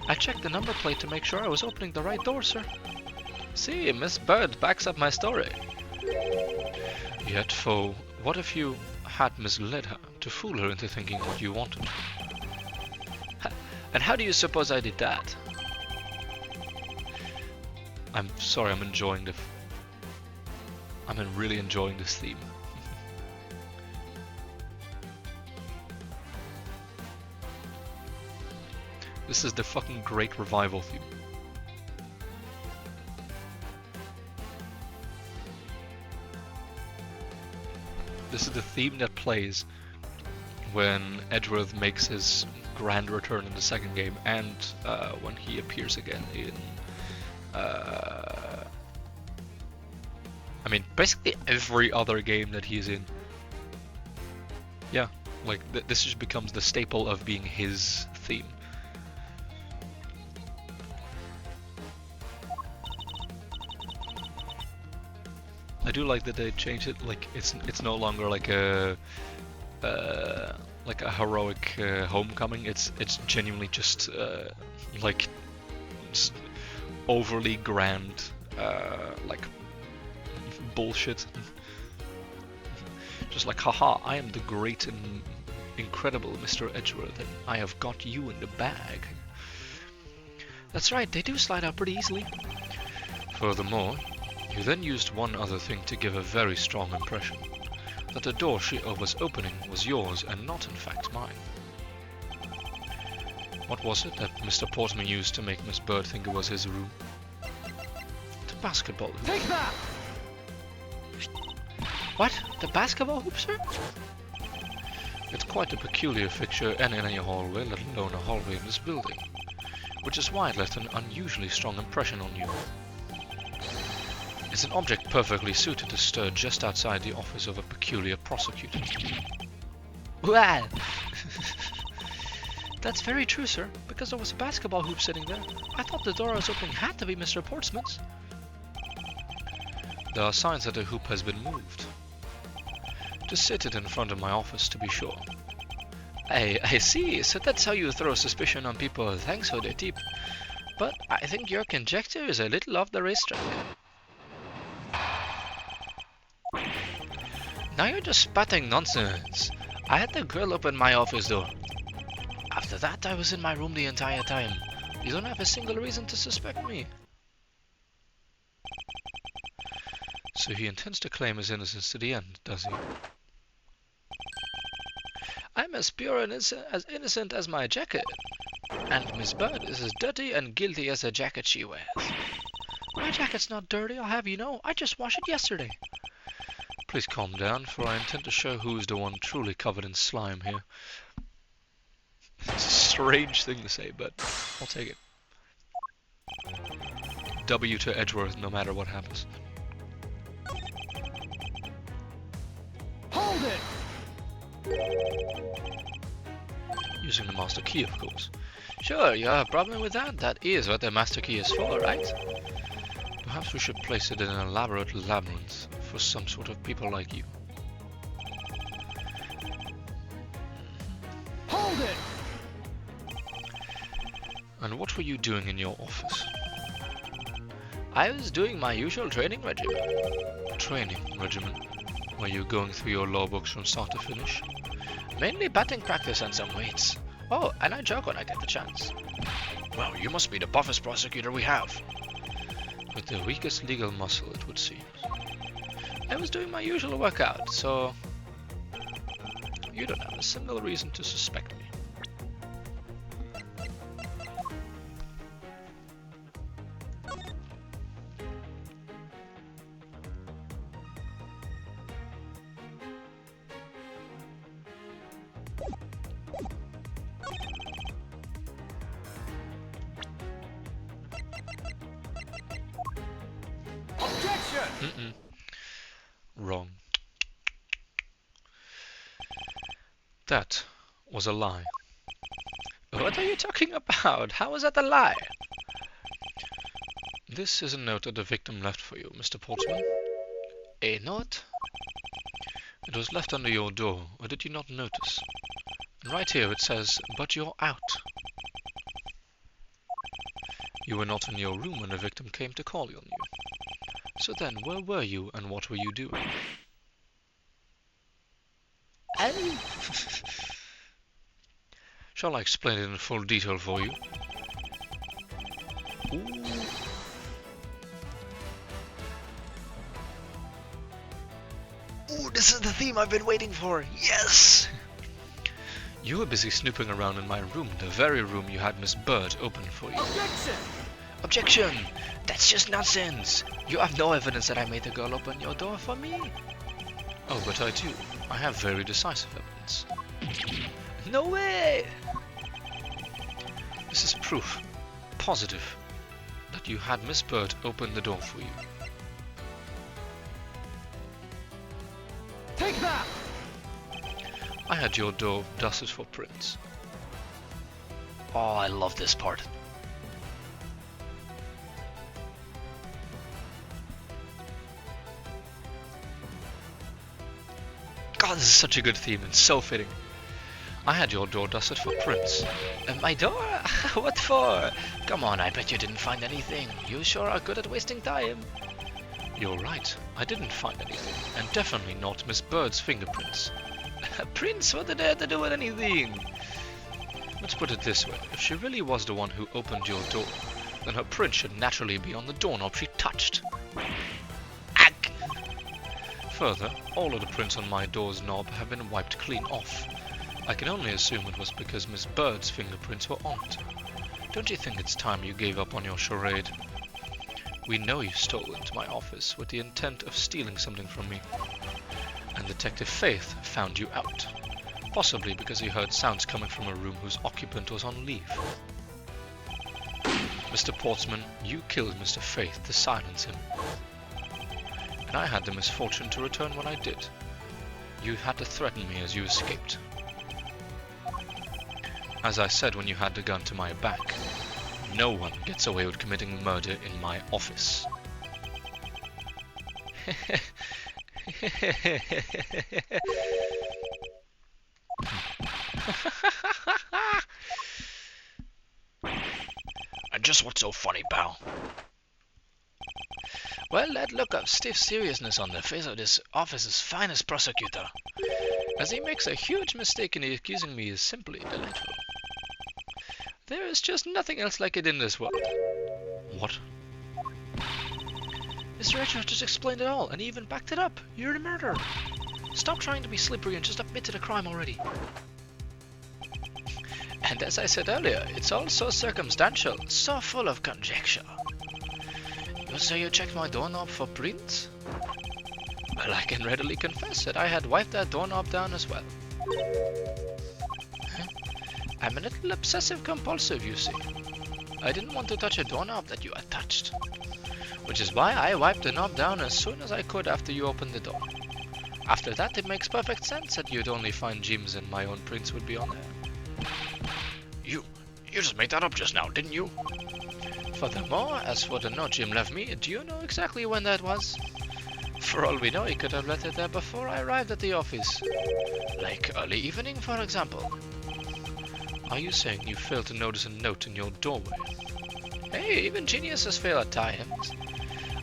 I checked the number plate to make sure I was opening the right door, sir. See, Miss Bird backs up my story. Yet, foe, what if you had misled her to fool her into thinking what you wanted? And how do you suppose I did that? I'm sorry, I'm enjoying the... I'm really enjoying this theme. This is the fucking Great Revival theme. This is the theme that plays when Edgeworth makes his grand return in the second game, and when he appears again in... I mean, basically every other game that he's in. Yeah, like this just becomes the staple of being his theme. I do like that they changed it. Like it's no longer like a heroic homecoming. It's genuinely just like just overly grand like bullshit. Just like, haha, I am the great and incredible Mr. Edgeworth, and I have got you in the bag. That's right, they do slide out pretty easily. Furthermore, you then used one other thing to give a very strong impression. That the door she was opening was yours and not in fact mine. What was it that Mr. Portman used to make Miss Bird think it was his room? The basketball hoop. Take that! What? The basketball hoop, sir? It's quite a peculiar fixture in any hallway, let alone a hallway in this building. Which is why it left an unusually strong impression on you. It's an object perfectly suited to stir just outside the office of a peculiar prosecutor. Well, that's very true, sir, because there was a basketball hoop sitting there. I thought the door I was opening had to be Mr. Portsman's. There are signs that the hoop has been moved. Just sit it in front of my office to be sure. I see, so that's how you throw suspicion on people. Thanks for the tip. but I think your conjecture is a little off the racetrack. Now you're just spouting nonsense. I had the girl open my office door. After that, I was in my room the entire time. You don't have a single reason to suspect me. So he intends to claim his innocence to the end, does he? I'm as pure and as innocent as my jacket. And Miss Bird is as dirty and guilty as the jacket she wears. My jacket's not dirty, I'll have you know. I just washed it yesterday. Please calm down, for I intend to show who's the one truly covered in slime here. It's a strange thing to say, but I'll take it. W to Edgeworth, no matter what happens. Hold it! Using the master key, of course. Sure, you have a problem with that? That is what the master key is for, right? Perhaps we should place it in an elaborate labyrinth for some sort of people like you. Hold it! And what were you doing in your office? I was doing my usual training regimen. Training regimen? Were you going through your law books from start to finish? Mainly batting practice and some weights. Oh, and I joke when I get the chance. Well, you must be the buffest prosecutor we have. With the weakest legal muscle, it would seem. I was doing my usual workout, so you don't have a single reason to suspect me. Objection! Wrong. That was a lie. What are you talking about? How is that a lie? This is a note that the victim left for you, Mr. Portsman. A note? It was left under your door, or did you not notice? And right here it says, "But you're out." You were not in your room when the victim came to call on you. So then, where were you and what were you doing? Shall I explain it in full detail for you? Ooh, this is the theme I've been waiting for. Yes! You were busy snooping around in my room, the very room you had Miss Bird open for you. Objection! Objection! That's just nonsense. You have no evidence that I made the girl open your door for me. Oh, but I do. I have very decisive evidence. No way! This is proof, positive, that you had Miss Bird open the door for you. Take that! I had your door dusted for prints. Oh, I love this part. God, this is such a good theme and so fitting. I had your door dusted for prints. My door? What for? Come on, I bet you didn't find anything. You sure are good at wasting time. You're right, I didn't find anything, and definitely not Miss Bird's fingerprints. Prince, what did they have to do with anything? Let's put it this way, if she really was the one who opened your door, then her print should naturally be on the doorknob she touched. Ack! Further, all of the prints on my door's knob have been wiped clean off. I can only assume it was because Miss Bird's fingerprints were on it. Don't you think it's time you gave up on your charade? We know you stole into my office with the intent of stealing something from me. And Detective Faith found you out. Possibly because he heard sounds coming from a room whose occupant was on leave. Mr. Portsman, you killed Mr. Faith to silence him. And I had the misfortune to return when I did. You had to threaten me as you escaped. As I said when you had the gun to my back, no one gets away with committing murder in my office. just what's so funny, pal? Well, that look of stiff seriousness on the face of this office's finest prosecutor, as he makes a huge mistake in accusing me, is simply delightful. There is just nothing else like it in this world. What? Mr. Edgeworth just explained it all, and he even backed it up. You're the murderer. Stop trying to be slippery and just admit to the crime already. And as I said earlier, it's all so circumstantial, so full of conjecture. You say you checked my doorknob for prints? Well, I can readily confess that I had wiped that doorknob down as well. I'm a little obsessive-compulsive, you see. I didn't want to touch a doorknob that you had touched. Which is why I wiped the knob down as soon as I could after you opened the door. After that, it makes perfect sense that you'd only find Jim's and my own prints would be on there. You just made that up just now, didn't you? Furthermore, as for the note Jim left me, do you know exactly when that was? For all we know, he could have left it there before I arrived at the office. Like early evening, for example. Are you saying you failed to notice a note in your doorway? Hey, even geniuses fail at times.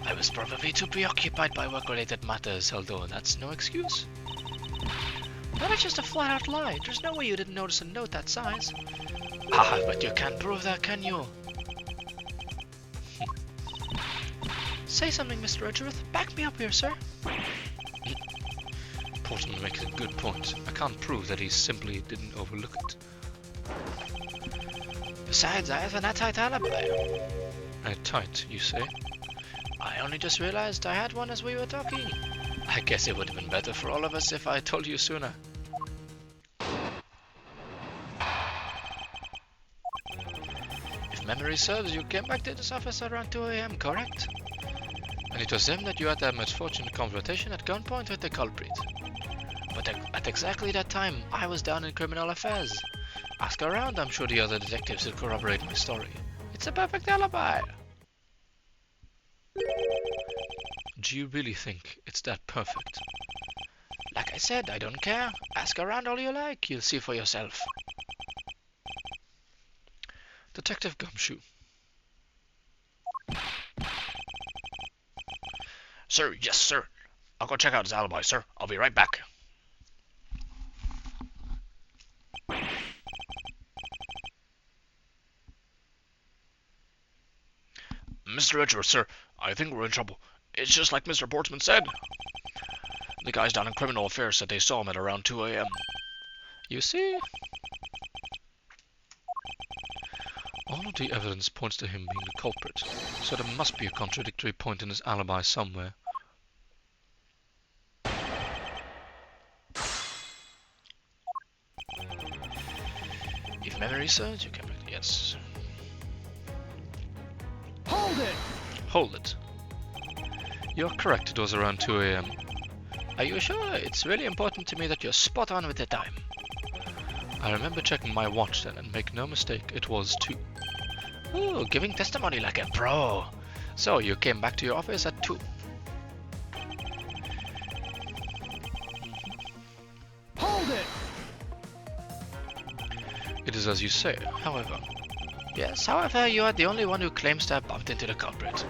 I was probably too preoccupied by work-related matters, although that's no excuse. That is just a flat-out lie. There's no way you didn't notice a note that size. Ah, but you can't prove that, can you? Say something, Mr. Edgeworth. Back me up here, sir. Portman makes a good point. I can't prove that he simply didn't overlook it. Besides, I have an airtight alibi. Airtight, you say? I only just realized I had one as we were talking. I guess it would have been better for all of us if I told you sooner. If memory serves, you came back to this office around 2 AM, correct? And it was then that you had that misfortunate confrontation at gunpoint with the culprit. But at exactly that time, I was down in criminal affairs. Ask around, I'm sure the other detectives will corroborate my story. It's a perfect alibi. Do you really think it's that perfect? Like I said, I don't care. Ask around all you like, you'll see for yourself. Detective Gumshoe. Sir, yes, sir. I'll go check out his alibi, sir. I'll be right back. Mr. Edgeworth, sir, I think we're in trouble. It's just like Mr. Portsman said. The guys down in criminal affairs said they saw him at around 2 AM. You see? All of the evidence points to him being the culprit, so there must be a contradictory point in his alibi somewhere. If memory serves, you can... Yes. Hold it! Hold it. You're correct, it was around 2 AM. Are you sure? It's really important to me that you're spot on with the time. I remember checking my watch then, and make no mistake, it was 2. Ooh, giving testimony like a pro. So you came back to your office at 2. Hold it! It is as you say, however. Yes, however, you are the only one who claims to have bumped into the culprit.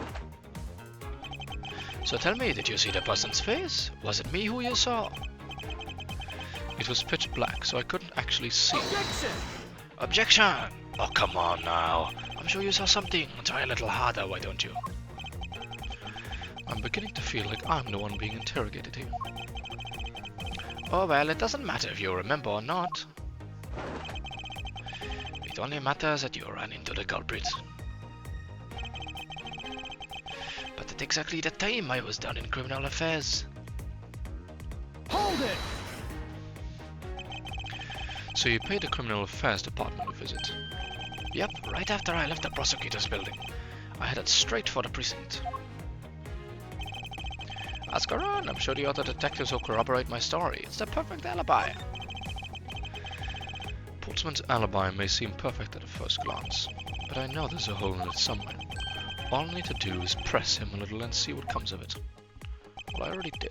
So tell me, did you see the person's face? Was it me who you saw? It was pitch black, so I couldn't actually see. Objection! Objection! Oh, come on now. I'm sure you saw something. Try a little harder, why don't you? I'm beginning to feel like I'm the one being interrogated here. Oh well, it doesn't matter if you remember or not. It only matters that you ran into the culprit. But at exactly the time I was down in criminal affairs. Hold it! So you paid the criminal affairs department a visit? Yep, right after I left the prosecutor's building. I headed straight for the precinct. Ask around, I'm sure the other detectives will corroborate my story. It's the perfect alibi. Portsman's alibi may seem perfect at a first glance, but I know there's a hole in it somewhere. All I need to do is press him a little and see what comes of it. Well, I already did.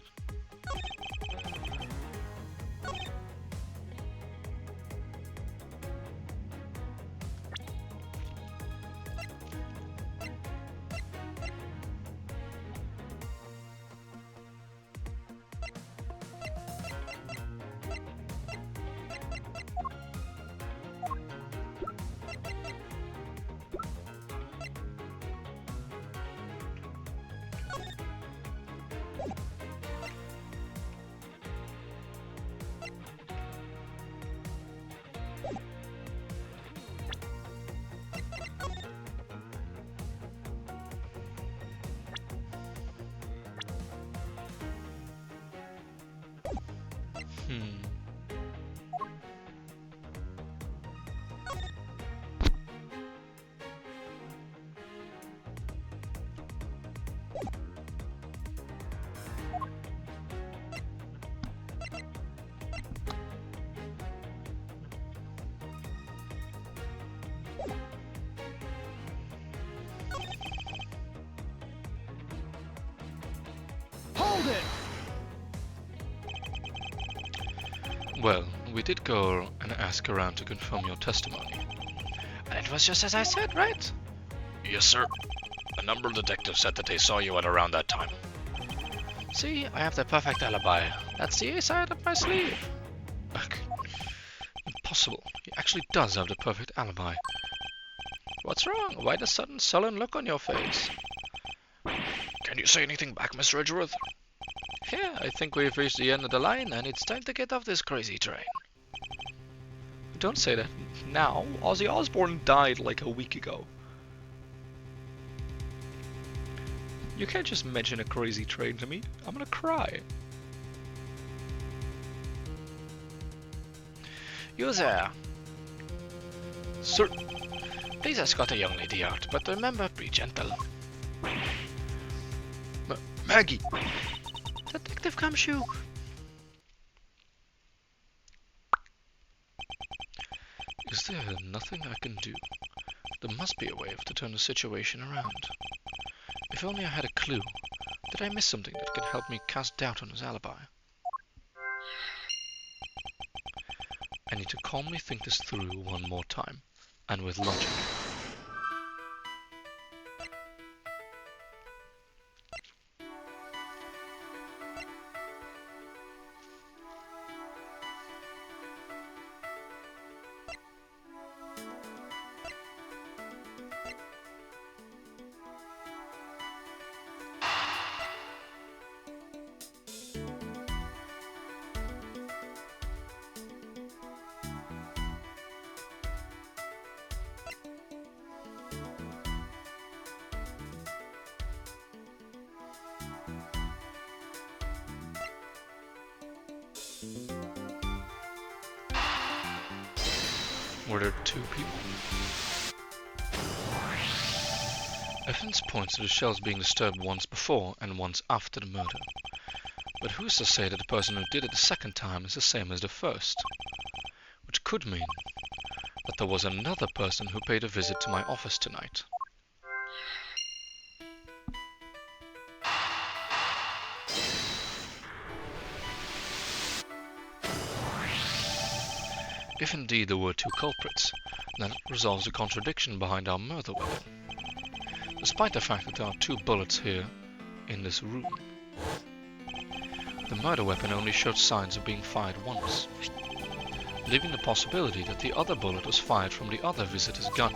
Hmm. Hold it! Well, we did go and ask around to confirm your testimony. And it was just as I said, right? Yes, sir. A number of detectives said that they saw you at around that time. See, I have the perfect alibi. That's the ace I had up my sleeve. Ugh. Impossible. He actually does have the perfect alibi. What's wrong? Why the sudden sullen look on your face? Can you say anything back, Mr. Edgeworth? Yeah, I think we've reached the end of the line and it's time to get off this crazy train. Don't say that now. Ozzy Osbourne died like a week ago. You can't just mention a crazy train to me. I'm gonna cry. You there. Sir, Please escort a young lady out, but remember, be gentle. Maggie! Detective Gumshoe! Is there nothing I can do? There must be a way to turn the situation around. If only I had a clue. Did I miss something that could help me cast doubt on his alibi? I need to calmly think this through one more time, and with logic. Were there two people? Evidence points to the shells being disturbed once before and once after the murder. But who's to say that the person who did it the second time is the same as the first? Which could mean that there was another person who paid a visit to my office tonight. If indeed there were two culprits, then it resolves the contradiction behind our murder weapon. Despite the fact that there are two bullets here in this room, the murder weapon only showed signs of being fired once, leaving the possibility that the other bullet was fired from the other visitor's gun.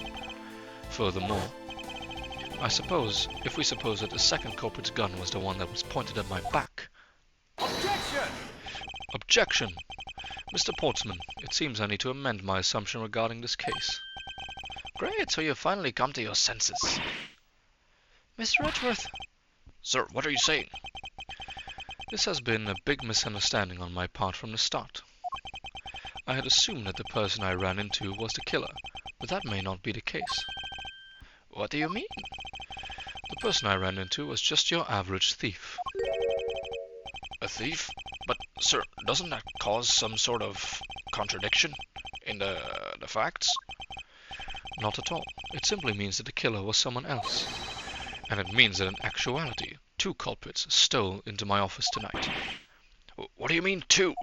Furthermore, if we suppose that the second culprit's gun was the one that was pointed at my back... Objection! Objection! Mr. Portsman, it seems I need to amend my assumption regarding this case. Great, so you finally come to your senses. Mr. Edgeworth. Sir, what are you saying? This has been a big misunderstanding on my part from the start. I had assumed that the person I ran into was the killer, but that may not be the case. What do you mean? The person I ran into was just your average thief. A thief? But, sir, doesn't that cause some sort of contradiction in the facts? Not at all. It simply means that the killer was someone else. And it means that in actuality, two culprits stole into my office tonight. What do you mean, two?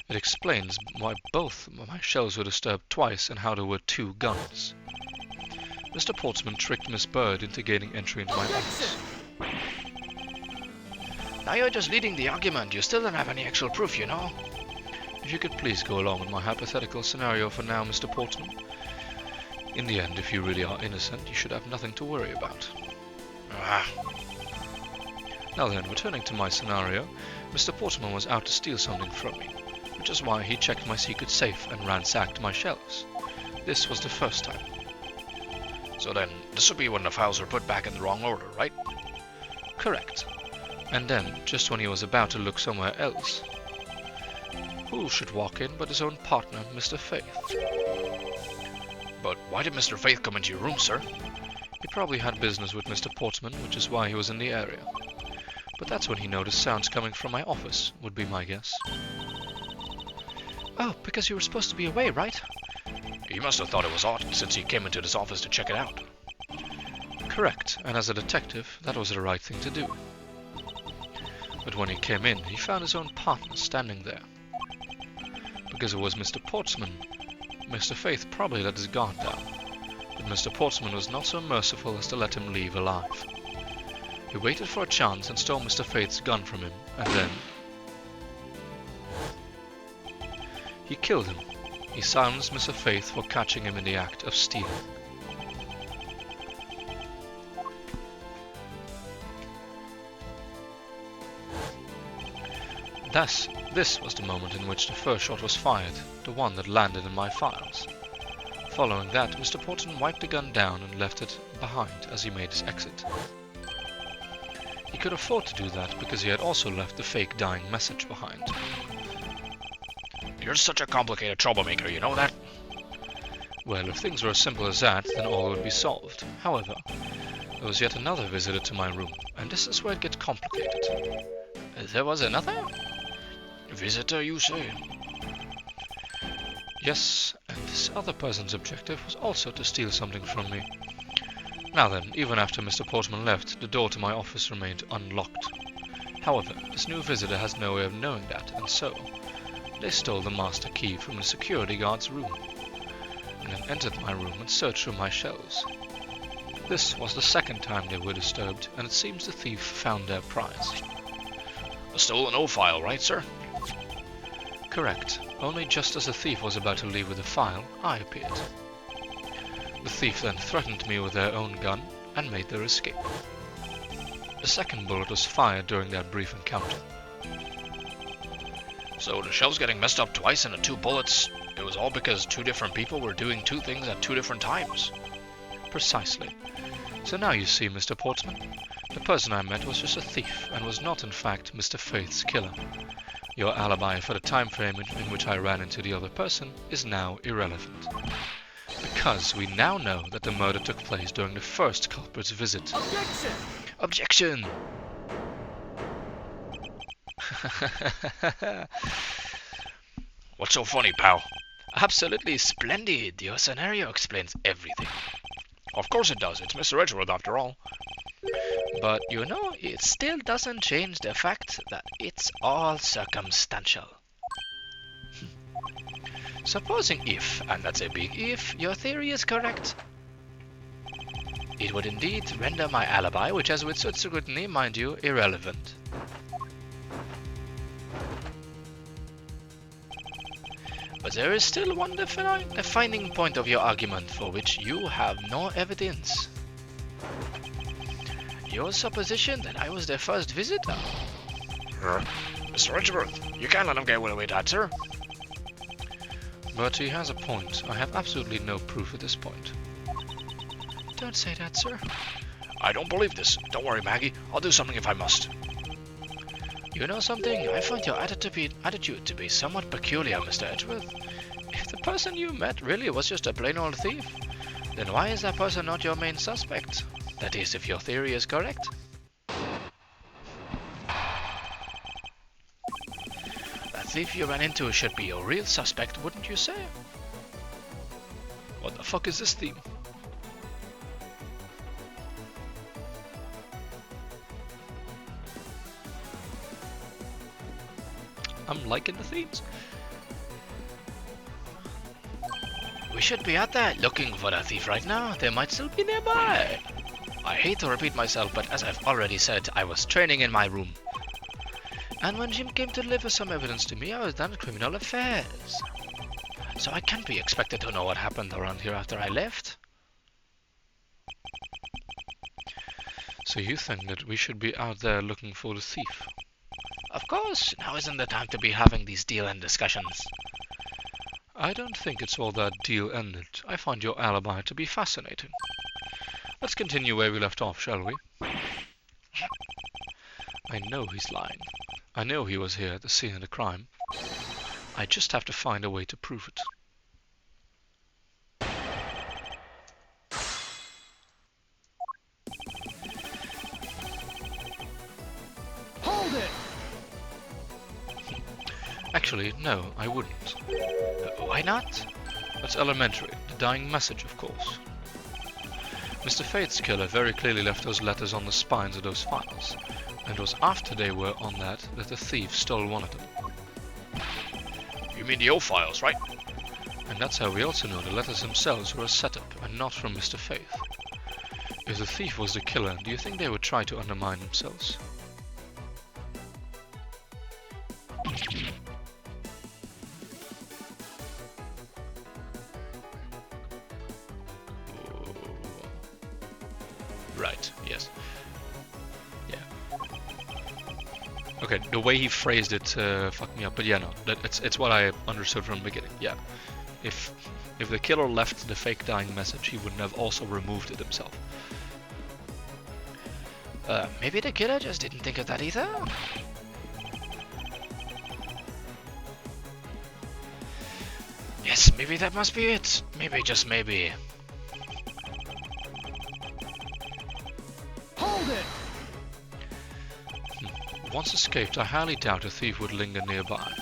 It explains why both my shells were disturbed twice and how there were two guns. Mr. Portsman tricked Miss Bird into gaining entry into my office. Now you're just leading the argument. You still don't have any actual proof, you know. If you could please go along with my hypothetical scenario for now, Mr. Portsman. In the end, if you really are innocent, you should have nothing to worry about. Now then, returning to my scenario, Mr. Portsman was out to steal something from me, which is why he checked my secret safe and ransacked my shelves. This was the first time. So then, this would be when the files were put back in the wrong order, right? Correct. And then, just when he was about to look somewhere else, Who should walk in but his own partner, Mr. Faith? But why did Mr. Faith come into your room, sir? He probably had business with Mr. Portsman, which is why he was in the area. But that's when he noticed sounds coming from my office, would be my guess. Oh, because you were supposed to be away, right? He must have thought it was odd, since he came into this office to check it out. Correct, and as a detective, that was the right thing to do. But when he came in, he found his own partner standing there. Because it was Mr. Portsman, Mr. Faith probably let his guard down, but Mr. Portsman was not so merciful as to let him leave alive. He waited for a chance and stole Mr. Faith's gun from him, and then he killed him. He silenced Mr. Faith for catching him in the act of stealing. This was the moment in which the first shot was fired, the one that landed in my files. Following that, Mr. Portsman wiped the gun down and left it behind as he made his exit. He could afford to do that because he had also left the fake dying message behind. You're such a complicated troublemaker, you know that? Well, if things were as simple as that, then all would be solved. However, there was yet another visitor to my room, and this is where it gets complicated. There was another? Visitor, you say? Yes, and this other person's objective was also to steal something from me. Now then, even after Mr. Portsman left, the door to my office remained unlocked. However, this new visitor has no way of knowing that, and so they stole the master key from the security guard's room, and then entered my room and searched through my shelves. This was the second time they were disturbed, and it seems the thief found their prize. A stolen O-file, right, sir? Correct. Only just as the thief was about to leave with the file, I appeared. The thief then threatened me with their own gun and made their escape. The second bullet was fired during that brief encounter. So the shells getting messed up twice and the 2 bullets, it was all because 2 different people were doing 2 things at 2 different times? Precisely. So now you see, Mr. Portsman, the person I met was just a thief and was not in fact Mr. Faith's killer. Your alibi for the time frame in which I ran into the other person is now irrelevant. Because we now know that the murder took place during the first culprit's visit. Objection! Objection! What's so funny, pal? Absolutely splendid. Your scenario explains everything. Of course it does. It's Mr. Edgeworth after all. But you know, it still doesn't change the fact that it's all circumstantial. Supposing if, and that's a big if, your theory is correct, it would indeed render my alibi, which has with such scrutiny, mind you, irrelevant. But there is still one defining point of your argument for which you have no evidence. Your supposition that I was their first visitor. Mr. Edgeworth, you can't let him get away with that, sir. But he has a point. I have absolutely no proof at this point. Don't say that, sir. I don't believe this. Don't worry, Maggie. I'll do something if I must. You know something? I find your attitude to be somewhat peculiar, Mr. Edgeworth. If the person you met really was just a plain old thief, then why is that person not your main suspect? That is, if your theory is correct. That thief you ran into should be your real suspect, wouldn't you say? What the fuck is this theme? I'm liking the themes. We should be out there looking for that thief right now. They might still be nearby. I hate to repeat myself, but as I've already said, I was training in my room. And when Jim came to deliver some evidence to me, I was done with criminal affairs. So I can't be expected to know what happened around here after I left. So you think that we should be out there looking for the thief? Of course, now isn't the time to be having these deal-end discussions. I don't think it's all that deal-ended. I find your alibi to be fascinating. Let's continue where we left off, shall we? I know he's lying. I know he was here at the scene of the crime. I just have to find a way to prove it. Hold it! Actually, no, I wouldn't. Why not? That's elementary. The dying message, of course. Mr. Fate's killer very clearly left those letters on the spines of those files, and it was after they were on that the thief stole one of them. You mean the old files, right? And that's how we also know the letters themselves were a setup and not from Mr. Faith. If the thief was the killer, do you think they would try to undermine themselves? Right, yes. Yeah. Okay, the way he phrased it fucked me up, but yeah, no, it's what I understood from the beginning, yeah. If the killer left the fake dying message, he wouldn't have also removed it himself. Maybe the killer just didn't think of that either? Yes, maybe that must be it. Maybe, just maybe. Hold it! Once escaped, I highly doubt a thief would linger nearby.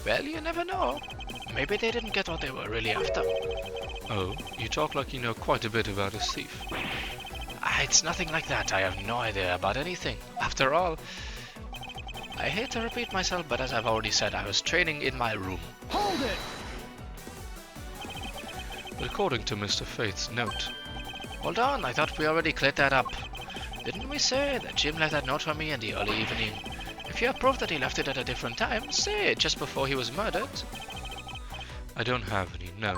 Well, you never know. Maybe they didn't get what they were really after. Oh, you talk like you know quite a bit about a thief. It's nothing like that. I have no idea about anything. After all, I hate to repeat myself, but as I've already said, I was training in my room. Hold it! But according to Mr. Faith's note... Hold on, I thought we already cleared that up. Didn't we say that Jim left that note for me in the early evening? If you have proof that he left it at a different time, say it just before he was murdered. I don't have any, no.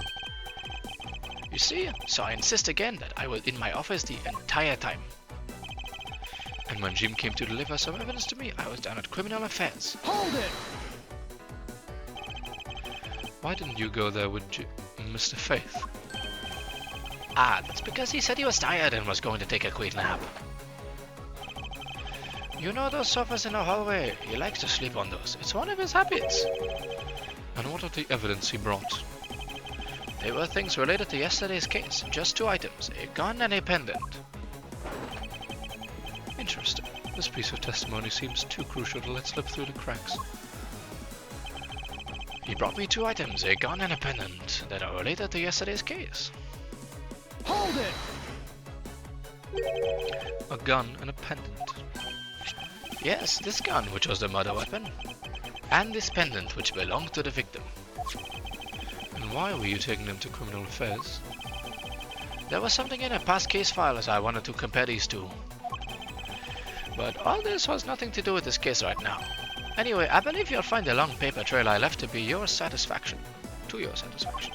You see, so I insist again that I was in my office the entire time. And when Jim came to deliver some evidence to me, I was down at Criminal Affairs. Hold it! Why didn't you go there with Mr. Faith? That's because he said he was tired and was going to take a quick nap. You know those sofas in the hallway? He likes to sleep on those. It's one of his habits. And what of the evidence he brought? They were things related to yesterday's case. Just 2 items, a gun and a pendant. Interesting. This piece of testimony seems too crucial to let slip through the cracks. He brought me 2 items, a gun and a pendant, that are related to yesterday's case. Hold it! A gun and a pendant. Yes, this gun, which was the murder weapon, and this pendant, which belonged to the victim. And why were you taking them to Criminal Affairs? There was something in a past case file as I wanted to compare these two. But all this has nothing to do with this case right now. Anyway, I believe you'll find the long paper trail I left to be your satisfaction. To your satisfaction.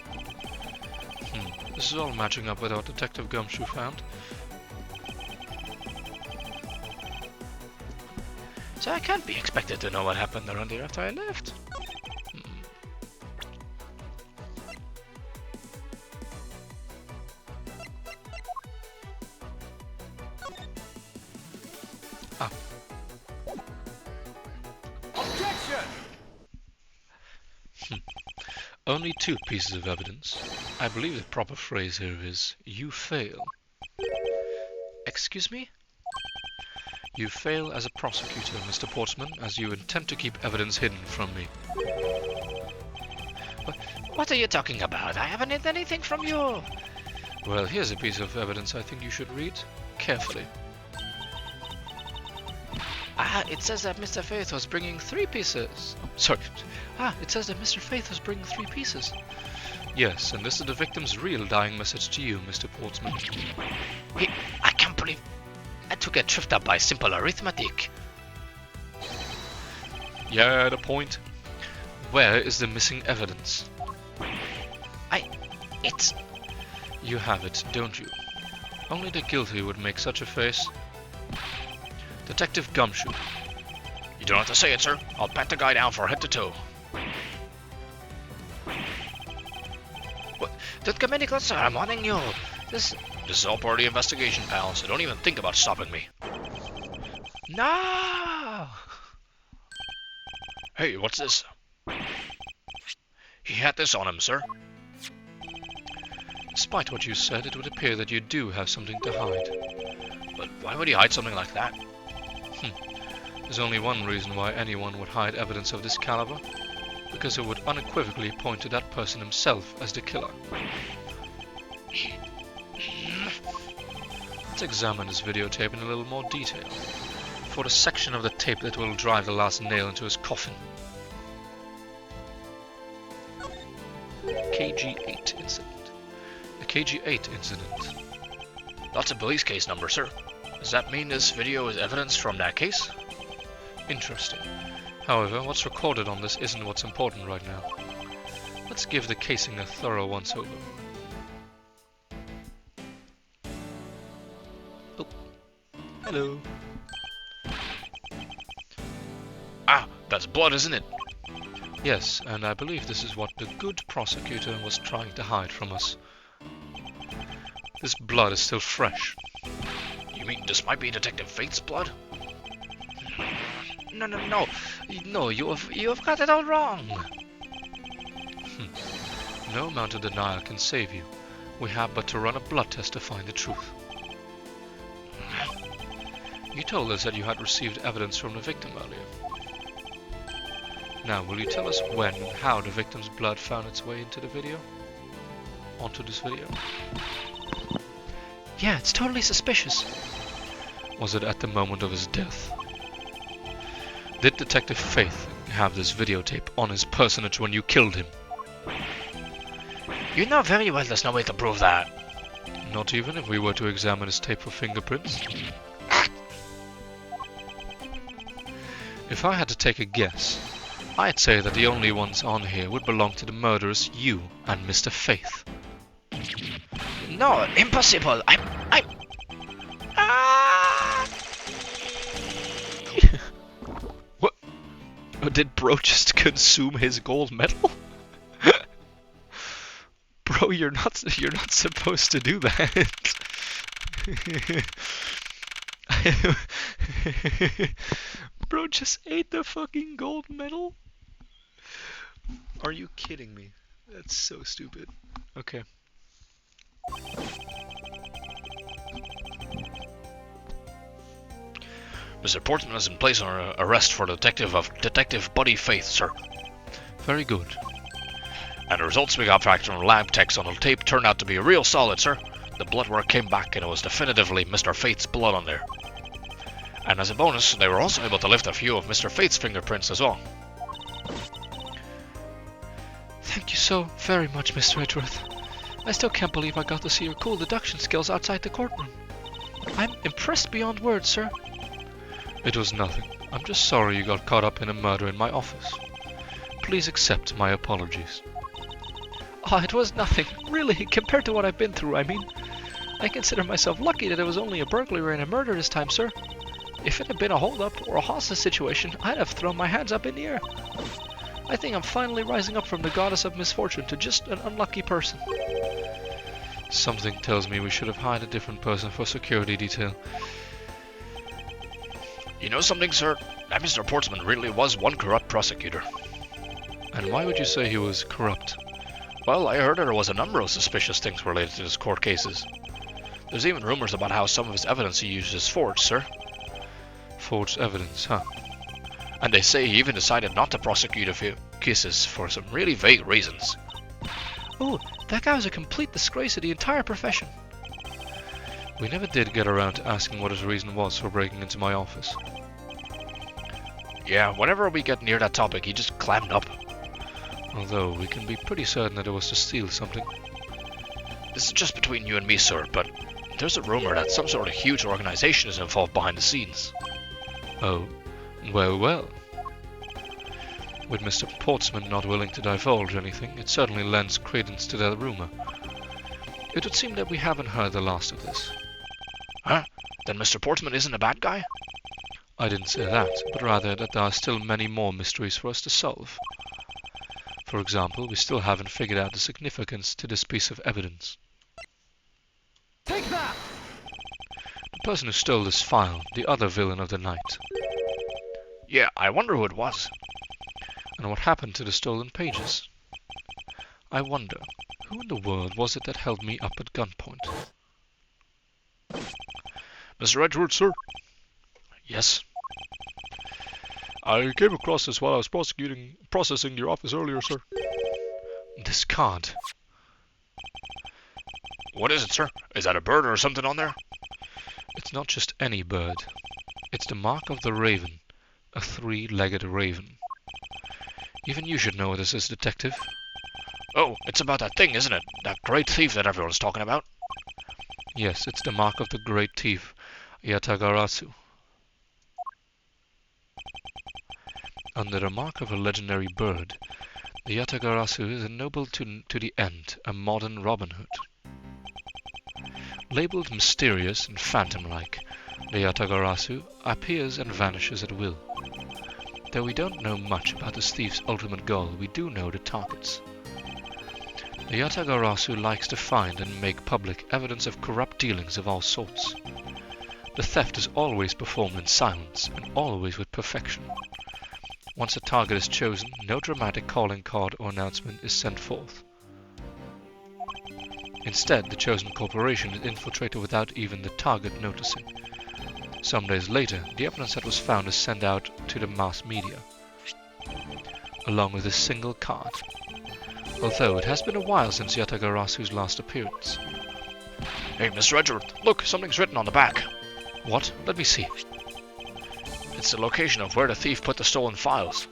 This is all matching up with what Detective Gumshoe found. So I can't be expected to know what happened around here after I left. Objection! Only 2 pieces of evidence. I believe the proper phrase here is, you fail. Excuse me? You fail as a prosecutor, Mr. Portsman, as you intend to keep evidence hidden from me. What are you talking about? I haven't hidden anything from you. Well, here's a piece of evidence I think you should read carefully. It says that Mr. Faith was bringing 3 pieces. Oh, sorry. It says that Mr. Faith was bringing 3 pieces. Yes, and this is the victim's real dying message to you, Mr. Portsman. I can't believe I took a tripped up by simple arithmetic. Yeah, the point. Where is the missing evidence? It's... You have it, don't you? Only the guilty would make such a face. Detective Gumshoe. You don't have to say it, sir. I'll pat the guy down from head to toe. What? Don't come any closer, I'm warning you. This is all part of the investigation, pal, so don't even think about stopping me. No! Hey, what's this? He had this on him, sir. Despite what you said, it would appear that you do have something to hide. But why would he hide something like that? There's only one reason why anyone would hide evidence of this caliber. Because it would unequivocally point to that person himself as the killer. Let's examine this videotape in a little more detail. For the section of the tape that will drive the last nail into his coffin. KG8 incident. The KG8 incident. That's a police case number, sir. Does that mean this video is evidence from that case? Interesting. However, what's recorded on this isn't what's important right now. Let's give the casing a thorough once-over. Oh. Hello. Ah, that's blood, isn't it? Yes, and I believe this is what the good prosecutor was trying to hide from us. This blood is still fresh. You mean this might be Detective Faith's blood? No, you have got it all wrong. No amount of denial can save you. We have but to run a blood test to find the truth. You told us that you had received evidence from the victim earlier. Now, will you tell us when and how the victim's blood found its way into the video? Onto this video? Yeah, it's totally suspicious. Was it at the moment of his death? Did Detective Faith have this videotape on his personage when you killed him? You know very well there's no way to prove that. Not even if we were to examine his tape for fingerprints? If I had to take a guess, I'd say that the only ones on here would belong to the murderers you and Mr. Faith. No, impossible. I'm... Ah! What? Did bro just consume his gold medal? Bro, you're not supposed to do that. Bro just ate the fucking gold medal? Are you kidding me? That's so stupid. Okay. Mr. Portman is in place on arrest for Detective Buddy Faith, sir. Very good. And the results we got back from lab techs on the tape turned out to be real solid, sir. The blood work came back and it was definitively Mr. Faith's blood on there. And as a bonus, they were also able to lift a few of Mr. Faith's fingerprints as well. Thank you so very much, Mr. Edgeworth. I still can't believe I got to see your cool deduction skills outside the courtroom. I'm impressed beyond words, sir. It was nothing. I'm just sorry you got caught up in a murder in my office. Please accept my apologies. Oh, it was nothing, really, compared to what I've been through, I mean. I consider myself lucky that it was only a burglary and a murder this time, sir. If it had been a hold-up or a hostage situation, I'd have thrown my hands up in the air. I think I'm finally rising up from the goddess of misfortune to just an unlucky person. Something tells me we should have hired a different person for security detail. You know something, sir? That Mr. Portsman really was one corrupt prosecutor. And why would you say he was corrupt? Well, I heard there was a number of suspicious things related to his court cases. There's even rumors about how some of his evidence he used is forged, sir. Forged evidence, huh? And they say he even decided not to prosecute a few cases for some really vague reasons. Oh, that guy was a complete disgrace to the entire profession. We never did get around to asking what his reason was for breaking into my office. Yeah, whenever we get near that topic, he just clammed up. Although we can be pretty certain that it was to steal something. This is just between you and me, sir, but there's a rumor that some sort of huge organization is involved behind the scenes. Oh, well. With Mr. Portsman not willing to divulge anything, it certainly lends credence to that rumor. It would seem that we haven't heard the last of this. Huh? Then Mr. Portsman isn't a bad guy? I didn't say that, but rather that there are still many more mysteries for us to solve. For example, we still haven't figured out the significance to this piece of evidence. Take that! The person who stole this file, the other villain of the night. Yeah, I wonder who it was. And what happened to the stolen pages? I wonder, who in the world was it that held me up at gunpoint? Mr. Edgeworth, sir? Yes? I came across this while I was processing your office earlier, sir. This card. What is it, sir? Is that a bird or something on there? It's not just any bird. It's the mark of the raven. A three-legged raven. Even you should know what this is, detective. Oh, it's about that thing, isn't it? That great thief that everyone's talking about. Yes, it's the mark of the great thief, Yatagarasu. Under the mark of a legendary bird, the Yatagarasu is ennobled to the end, a modern Robin Hood. Labeled mysterious and phantom-like, the Yatagarasu appears and vanishes at will. Though we don't know much about this thief's ultimate goal, we do know the targets. The Yatagarasu likes to find and make public evidence of corrupt dealings of all sorts. The theft is always performed in silence, and always with perfection. Once a target is chosen, no dramatic calling card or announcement is sent forth. Instead, the chosen corporation is infiltrated without even the target noticing. Some days later, the evidence that was found is sent out to the mass media, along with a single card. Although it has been a while since Yatagarasu's last appearance. Hey, Mr. Edgeworth, look, something's written on the back. What? Let me see. It's the location of where the thief put the stolen files.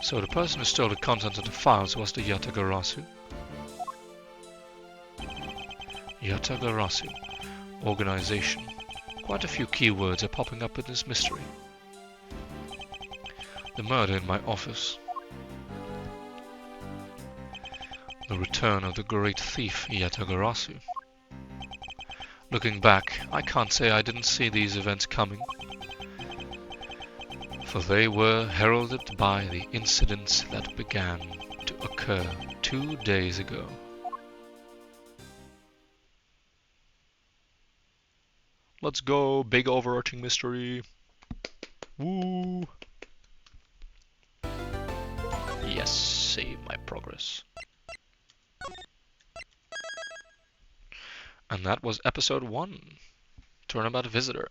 So the person who stole the contents of the files was the Yatagarasu. Yatagarasu. Organization. Quite a few keywords are popping up in this mystery. The murder in my office. The return of the great thief Yatagarasu. Looking back, I can't say I didn't see these events coming, for they were heralded by the incidents that began to occur 2 days ago. Let's go, big overarching mystery. Woo! Yes, save my progress. And that was episode 1, Turnabout Visitor.